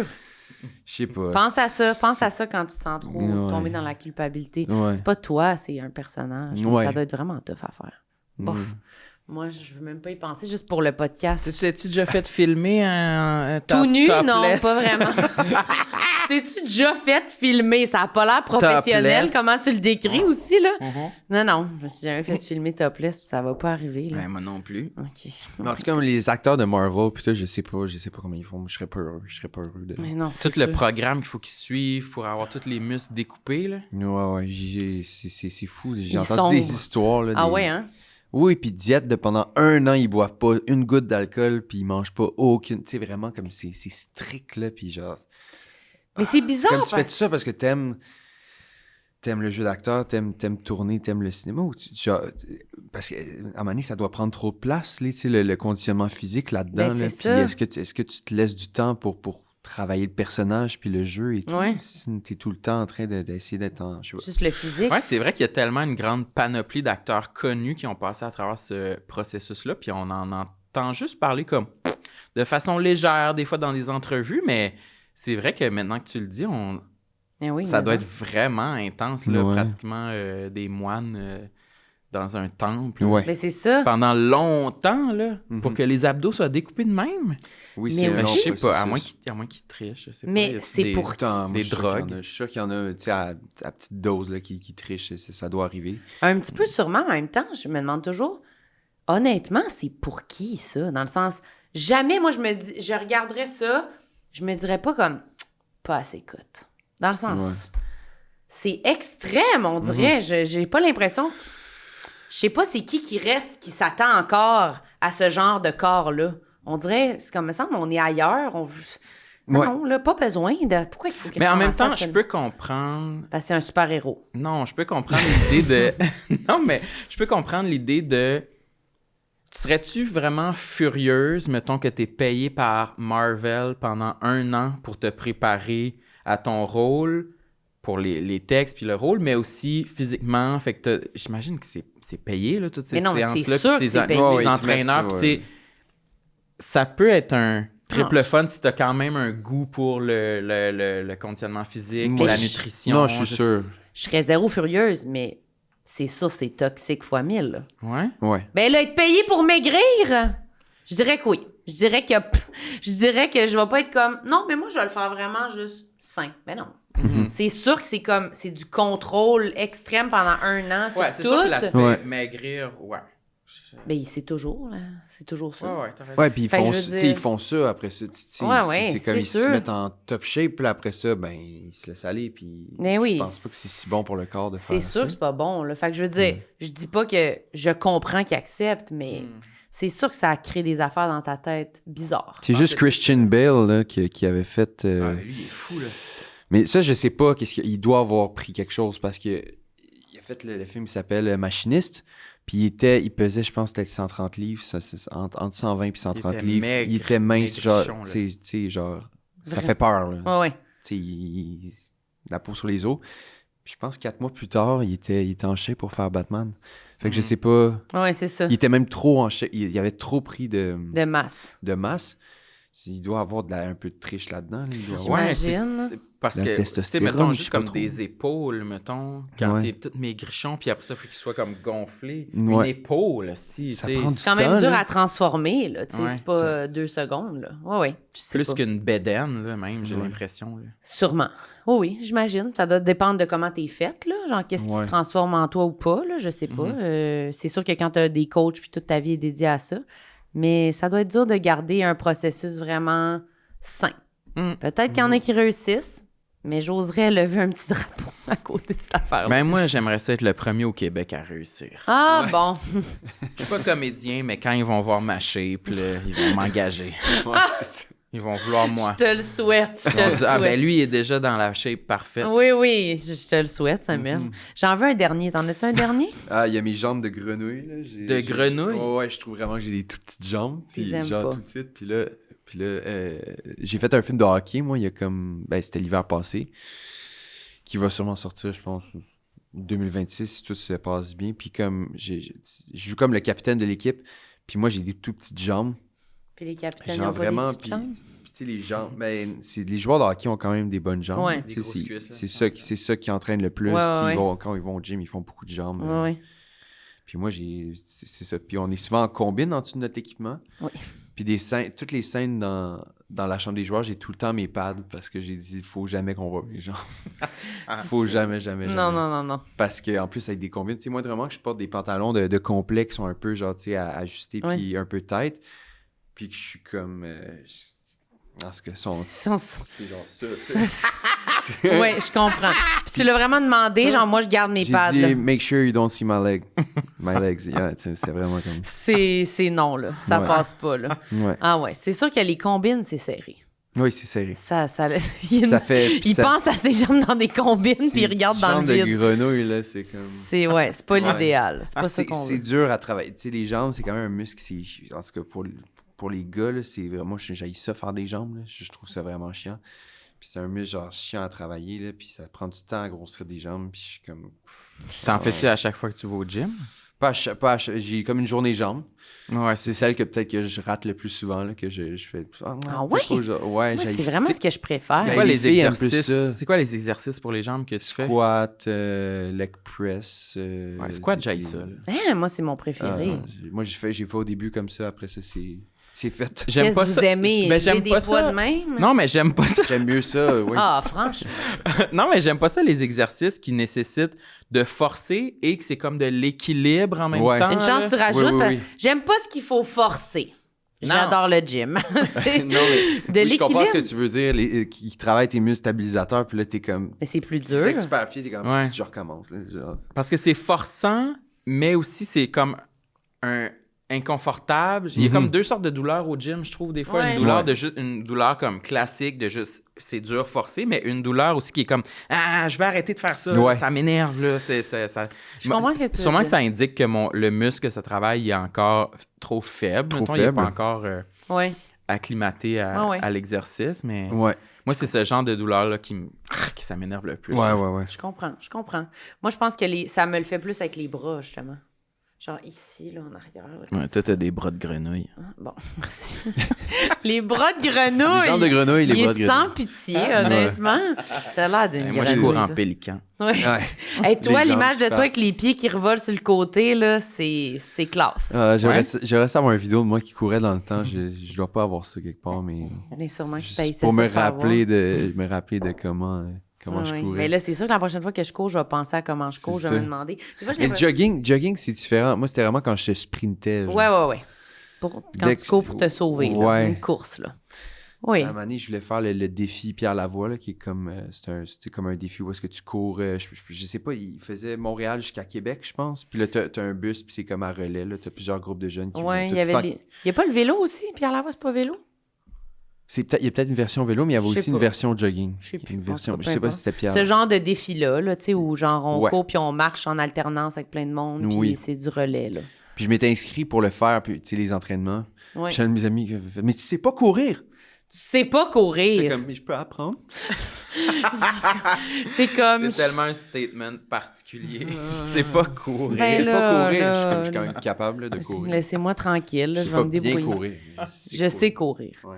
Je sais pas.
Pense à ça quand tu te sens trop tomber dans la culpabilité.
Ouais.
C'est pas toi, c'est un personnage.
Ouais.
Ça doit être vraiment tough à faire. Bof. Moi, je veux même pas y penser, juste pour le podcast.
T'as-tu déjà fait filmer un
tout nu?
topless?
Non, pas vraiment. T'es-tu déjà fait filmer? Ça a pas l'air professionnel.
Topless.
Comment tu le décris aussi, là?
Mm-hmm.
Non, je me suis jamais fait filmer topless, puis ça va pas arriver, là.
Ben, moi non plus.
OK.
Mais en tout cas, les acteurs de Marvel, putain, je sais pas comment ils font, je serais pas heureux de...
Mais non, c'est
Tout le
sûr.
programme qu'il faut qu'ils suivent pour avoir tous les muscles découpés, là.
Ouais, c'est fou. J'ai
Ils
entendu
sont-
des histoires, là.
Ah
des-
ouais, hein?
Oui, puis diète de pendant 1 an, ils boivent pas une goutte d'alcool, puis ils mangent pas aucune... Tu sais, vraiment, comme c'est strict, là, puis genre...
Mais c'est bizarre,
Comme tu fais
parce-
tout ça parce que t'aimes le jeu d'acteur, t'aimes tourner, t'aimes le cinéma, ou parce qu'à un moment donné, ça doit prendre trop de place, là, tu sais, le conditionnement physique là-dedans,
Ben,
là,
c'est
puis
ça.
est-ce que tu te laisses du temps pour travailler le personnage, puis le jeu et tout,
Ouais.
si t'es tout le temps en train d'essayer d'être en... Je sais pas.
Juste le physique.
Ouais, c'est vrai qu'il y a tellement une grande panoplie d'acteurs connus qui ont passé à travers ce processus-là, puis on en entend juste parler comme de façon légère, des fois dans des entrevues, mais c'est vrai que maintenant que tu le dis,
Eh oui,
ça
mais
doit être vraiment intense, là,
Ouais.
pratiquement des moines dans un temple.
Ouais.
Mais c'est ça.
Pendant longtemps, là, pour
Mhm.
que les abdos soient découpés de même.
Oui,
Mais
c'est
aussi-
un long
Je sais pas, à
processus.
moins qu'ils trichent, je sais pas.
Mais
Y a-t-il
c'est
des-
pour-
Pourtant, moi,
des
je suis sûr qu'il y en
drogues.
a- je suis sûr qu'il y en a, tu sais, à petite dose, là, qui trichent, ça doit arriver.
Un petit peu sûrement, en même temps, je me demande toujours, honnêtement, c'est pour qui, ça? Dans le sens, jamais, moi, je regarderais ça, je me dirais pas comme, pas assez cote. Dans le sens, c'est extrême, on dirait. J'ai pas l'impression que... Je sais pas c'est qui reste, qui s'attend encore à ce genre de corps-là. On dirait, c'est comme, me semble, on est ailleurs. Non,
Ouais.
non, là, pas besoin de... Pourquoi il faut qu'il
Mais en
ressemble
même
à ça,
temps, je
tel-
peux comprendre.
Parce que c'est un super-héros.
Non, je peux comprendre l'idée de. Non, mais je peux comprendre l'idée de. Serais-tu vraiment furieuse, mettons que tu es payé par Marvel pendant 1 an pour te préparer à ton rôle, pour les textes puis le rôle, mais aussi physiquement? Fait que j'imagine que c'est payé, là, toutes ces
Mais non, mais
séances-là,
c'est sûr
puis
que c'est payé.
Ouais,
les
ouais,
entraîneurs,
tu
puis
mets-
tu sais, ça peut être un triple
Non.
fun si tu as quand même un goût pour le conditionnement physique,
Moi,
la
je-
nutrition.
Non, je suis sûr.
Je serais zéro furieuse, mais c'est sûr, c'est toxique fois 1000. Là.
Ouais.
Ouais.
Ben là, être payé pour maigrir, je dirais que oui. Je dirais que je vais pas être comme, non, mais moi, je vais le faire vraiment juste sain. Ben non.
Mhm.
C'est sûr que c'est du contrôle extrême pendant 1 an sur
Ouais, c'est
tout.
sûr que l'aspect
Ouais.
maigrir, ouais.
Ben, c'est toujours, là. C'est toujours ça.
Ouais, t'as raison.
Ouais, puis
Fait que je veux dire-
ils font ça après ça. Tu sais,
Ouais, ouais,
c'est comme
c'est
ils se
sûr.
mettent en top shape, puis là, après ça, ben, ils se laissent aller, puis
Mais oui,
je pense pas que c'est si bon pour le corps de
C'est
faire
sûr
ça.
que c'est pas bon, là. Fait que je veux dire, je dis pas que je comprends qu'ils acceptent, mais c'est sûr que ça crée des affaires dans ta tête bizarres.
C'est juste Christian Bale là, qui avait fait...
Ah, lui, il est fou, là.
Mais ça, je sais pas, il doit avoir pris quelque chose, parce que il a fait le film qui s'appelle Machiniste, puis il pesait, je pense, peut-être 130 livres, entre 120 et 130
était
livres.
maigre,
Il était mince, genre,
maigrichon, là.
tu sais, genre, ça
Vrai.
fait peur, là.
Ouais, ouais.
Tu sais, la peau sur les os. Puis je pense 4 mois plus tard, il était en shape pour faire Batman. Fait que je sais pas...
Ouais, c'est ça.
Il était même trop en shape. Il avait trop pris de
De masse.
masse. Il doit avoir un peu de triche là-dedans. Là. Il doit avoir...
Ouais,
J'imagine.
parce
La
que, tu sais,
testostérone,
mettons,
je
juste
sais pas
comme
trop.
des épaules, mettons, quand
Ouais.
t'es tout maigrichon, puis après ça, il faut qu'il soit comme gonflé.
Ouais.
Une épaule, si,
Ça
tu sais,
prend du
C'est quand même
temps,
dur
là.
à transformer, là. Tu sais,
Ouais,
c'est pas 2 secondes, là. Oui. Je sais
plus
pas.
qu'une bédaine, là, même, j'ai
Ouais.
l'impression. Là.
Sûrement. Oui, j'imagine. Ça doit dépendre de comment t'es faite, là. Genre, qu'est-ce qui
Ouais.
se transforme en toi ou pas, là. Je sais pas. C'est sûr que quand t'as des coachs puis toute ta vie est dédiée à ça. Mais ça doit être dur de garder un processus vraiment sain. Peut-être qu'il y en a qui réussissent, mais j'oserais lever un petit drapeau à côté de cette affaire-là.
Ben, moi, j'aimerais ça être le premier au Québec à réussir.
Ah, bon.
Je suis pas comédien, mais quand ils vont voir ma shape, là, ils vont m'engager.
Ouais, c'est ça.
Ils vont vouloir moi.
Je te le souhaite. Je te
Ils vont
le
dire,
souhaite.
ah, ben lui, il est déjà dans la shape parfaite.
Oui, oui, je te le souhaite, Samuel. J'en veux un dernier. T'en as-tu un dernier?
Ah, il y a mes jambes de grenouille. Là.
De grenouille?
Ouais, je trouve vraiment que j'ai des tout petites jambes.
Ils
Puis
aiment
genre
pas.
tout petites. Puis là j'ai fait un film de hockey, moi, il y a comme... Ben, c'était l'hiver passé. Qui va sûrement sortir, je pense, 2026, si tout se passe bien. Puis comme... Je joue comme le capitaine de l'équipe. Puis moi, j'ai des tout petites jambes.
Puis les capitaines
Genre
n'ont pas
vraiment...
des petites
Puis
jambes?
tu sais, les jambes... Ben, les joueurs de hockey ont quand même des bonnes jambes.
Ouais.
Tu sais,
Des grosses cuisses, là.
c'est ça qui entraîne le plus.
Ouais,
Tu sais,
ouais.
quand ils vont au gym, ils font beaucoup de jambes.
Oui, oui.
Puis moi, c'est ça. Puis on est souvent en combine en dessous de notre équipement.
Oui.
Puis toutes les scènes dans la chambre des joueurs, j'ai tout le temps mes pads parce que j'ai dit, il faut jamais qu'on voit mes jambes. Faut jamais.
Non.
Parce qu'en plus, avec des combines, tu sais, moi, vraiment que je porte des pantalons de complet qui sont un peu, genre, tu sais, à ajuster,
Ouais.
puis un peu tight. Puis que je suis comme... parce que c'est genre ça.
Oui, je comprends. Puis tu l'as vraiment demandé, genre, moi, je garde mes
J'ai
pads.
dit,
là.
make sure you don't see my leg. My legs. Yeah, tu sais, c'est vraiment comme...
C'est non, là. Ça
Ouais.
passe pas, là.
Ouais.
Ah ouais, c'est sûr que les combines, c'est serré.
Oui, c'est serré.
Ça
Ça fait...
Il
ça-
pense à ses jambes dans des combines, puis il regarde dans le
de
vide.
grenouille, là, c'est comme...
C'est pas
Ouais.
l'idéal. C'est pas ça qu'on
c'est
veut.
dur à travailler. Tu sais, les jambes, c'est quand même un muscle. En tout cas, pour les gars, là, c'est vraiment... Moi, j'haïs ça, faire des jambes. Là. Je trouve ça vraiment chiant. Puis c'est un muscle, genre, chiant à travailler. Là, puis ça prend du temps à grossir des jambes. Puis je suis comme...
T'en fais-tu à chaque fois que tu vas au gym?
J'ai comme une journée jambes.
Ouais,
C'est celle que peut-être que je rate le plus souvent, là, que je fais...
Ah ouais?
Ouais,
Moi,
j'haïs
c'est vraiment ce que je préfère.
C'est
Ben,
quoi
les
les
filles aiment plus
exercices?
ça.
C'est quoi les exercices pour les jambes que tu fais?
Squat, leg press...
Ouais, squat, j'aille ça. là.
Hein, moi, c'est mon préféré.
Moi, j'ai fait au début comme ça. Après ça, c'est fait.
J'aime
Qu'est-ce
pas
que
ça.
vous aimez?
Mais j'aime
Lever
pas
des poids
ça.
de même?
Non, mais j'aime pas ça.
J'aime mieux ça, oui.
Ah, franchement.
Non, mais j'aime pas ça, les exercices qui nécessitent de forcer et que c'est comme de l'équilibre en même
Ouais.
temps.
Une chance, tu
là.
rajoutes.
Oui, oui, oui.
J'aime pas ce qu'il faut forcer.
Non.
J'adore le gym. C'est-
Non, mais
de
oui, je comprends ce que
l'équilibre.
tu veux dire, qui travaillent tes muscles stabilisateurs, puis là, t'es comme...
Mais c'est plus dur.
Dès que tu perds pied, t'es comme,
Ouais.
faut que tu recommences. Là, genre.
Parce que c'est forçant, mais aussi c'est comme un inconfortable. Il y a comme deux sortes de douleurs au gym, je trouve, des fois.
Ouais.
Une douleur
Ouais.
une douleur comme classique, de juste c'est dur forcé, mais une douleur aussi qui est comme je vais arrêter de faire ça,
Ouais.
ça m'énerve là. Ça...
Je comprends ce que tu veux
Sûrement
dire.
que ça indique que le muscle que ça travaille il est encore trop faible.
Trop
Mettons, il n'est pas
faible.
encore
Oui.
acclimaté
Ouais.
à l'exercice, mais
Ouais.
moi c'est ce genre de douleur là qui ça m'énerve le plus.
Ouais.
Je comprends. Moi, je pense que ça me le fait plus avec les bras, justement. Genre ici, là, en arrière. Là.
Ouais, toi, t'as des bras de grenouille.
Bon, merci. Les bras de grenouille.
Les jambes de grenouille, les
il
bras de
est
grenouille.
sans pitié, honnêtement. T'as l'air d'une
Moi, je
grenouille,
cours en
toi.
pélican.
Ouais.
Ouais.
Hey, toi,
Les
l'image de
jambes,
toi avec les pieds qui revolent sur le côté, là, c'est classe.
J'aimerais ça avoir une vidéo de moi qui courait dans le temps. Je dois pas avoir ça quelque part, mais...
Mais sûrement que tu
Juste
t'as
pour me
de faire
rappeler de comment je
Ouais.
courais.
Mais là, c'est sûr que la prochaine fois que je cours, je vais penser à comment je cours,
C'est
je vais me
ça.
demander. Des fois, j'ai
Mais le
l'impression-
jogging, c'est différent. Moi, c'était vraiment quand je sprintais. genre.
Ouais. Quand
Dès
tu
que-
cours pour te sauver, là,
Ouais.
une course, là. Oui.
À un moment donné, je voulais faire le défi Pierre Lavoie, là, qui est comme... c'était comme un défi où est-ce que tu cours... je sais pas, il faisait Montréal jusqu'à Québec, je pense. Puis là, t'as un bus, puis c'est comme à relais. Là, t'as plusieurs groupes de jeunes qui
Ouais,
vont...
il y a pas le vélo aussi? Pierre Lavoie, c'est pas vélo?
Il y a peut-être une version vélo, mais il y avait
Je sais
aussi une
pas.
version jogging.
Je sais plus.
Une version...
En tout
Je
cas,
sais
peu
pas si c'était Pierre.
Ce genre de défi-là, là, tu sais, où genre on
Ouais.
court puis on marche en alternance avec plein de monde, puis
Oui.
c'est du relais, là.
Puis je m'étais inscrit pour le faire, puis tu sais, les entraînements.
Ouais.
Puis j'ai un de mes amis qui a fait, mais tu sais pas courir!
Tu sais pas
J'étais
courir.
comme, mais je peux apprendre.
C'est comme...
C'est tellement un statement particulier. C'est pas courir.
Ben
Je sais
là,
pas courir.
là,
Je suis quand même capable là, de courir.
Laissez-moi tranquille, là,
Je
je
sais
vais
pas
me
bien
débrouiller.
courir.
Je sais courir.
Ouais.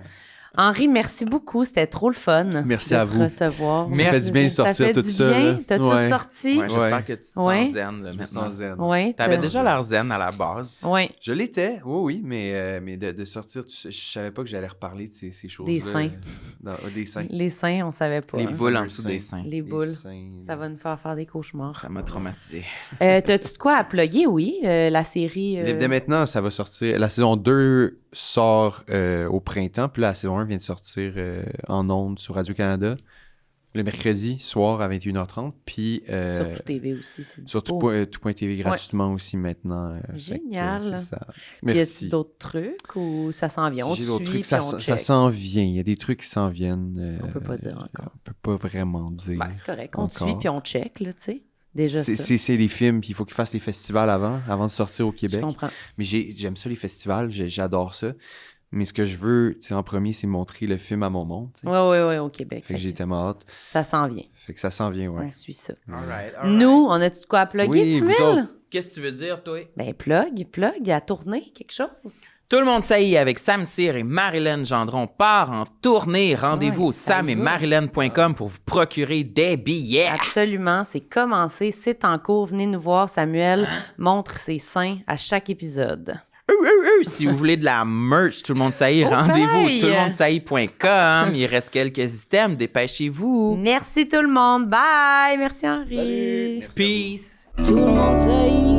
Henri, merci beaucoup. C'était trop le fun.
Merci à
de te
vous.
recevoir.
Ça fait du bien de sortir tout ça. Là.
T'as tout sorti.
Ouais, j'espère que tu te sens zen. Là,
Sans zen.
Oui.
T'avais déjà l'air zen à la base.
Oui.
Je l'étais, oui, mais de sortir, je savais pas que j'allais reparler de ces choses-là.
Des seins.
Des seins.
Les seins, on savait pas.
Les
hein.
boules en dessous des seins.
Les boules.
seins.
Ça va nous faire des cauchemars.
Ça m'a traumatisé.
T'as-tu de quoi à plugger? Oui, la série...
Dès maintenant, ça va sortir. La saison 2 sort au printemps, puis la saison 1 vient de sortir en ondes sur Radio-Canada le mercredi soir à 21h30, puis
sur Tout TV aussi, c'est
sur
dispo.
tout.tv gratuitement aussi maintenant.
Génial.
Fait que c'est ça.
Y a-t-il
Merci.
d'autres trucs ou ça s'en vient? On
J'ai
te
d'autres
suit,
trucs,
puis on
ça
check.
s'en vient. Il y a des trucs qui s'en viennent.
On peut pas dire encore.
On peut pas vraiment dire.
Ben, c'est correct. On te
encore.
suit puis on check, là, tu sais. Déjà ça.
C'est les films, puis il faut qu'ils fassent les festivals avant de sortir au
Je
Québec.
comprends.
Mais j'aime ça, les festivals, j'adore ça. Mais ce que je veux, tu sais, en premier, c'est montrer le film à mon monde. tu sais.
Oui, au Québec.
Fait que j'ai tellement hâte.
Ça s'en vient.
Fait que ça s'en vient, ouais.
On suit ça.
All right.
Nous, on a-tu de quoi à plugger,
Oui, vous
Samuel?
autres.
Qu'est-ce que tu veux dire, toi?
Ben, plug, à tourner, quelque chose.
Tout le monde saillit avec Sam Cyr et Marilyn Gendron part en tournée. Rendez-vous
Ouais,
au
ça y va.
sametmarilyn.com pour vous procurer des billets.
Absolument, c'est commencé, c'est en cours. Venez nous voir, Samuel montre ses seins à chaque épisode.
Si vous voulez de la merch, tout le monde saillit,
Oh,
rendez-vous
pareil.
au toutlemondesaillit.com. Il reste quelques items, dépêchez-vous.
Merci tout le monde, bye! Merci Henri!
Peace.
Tout le monde sait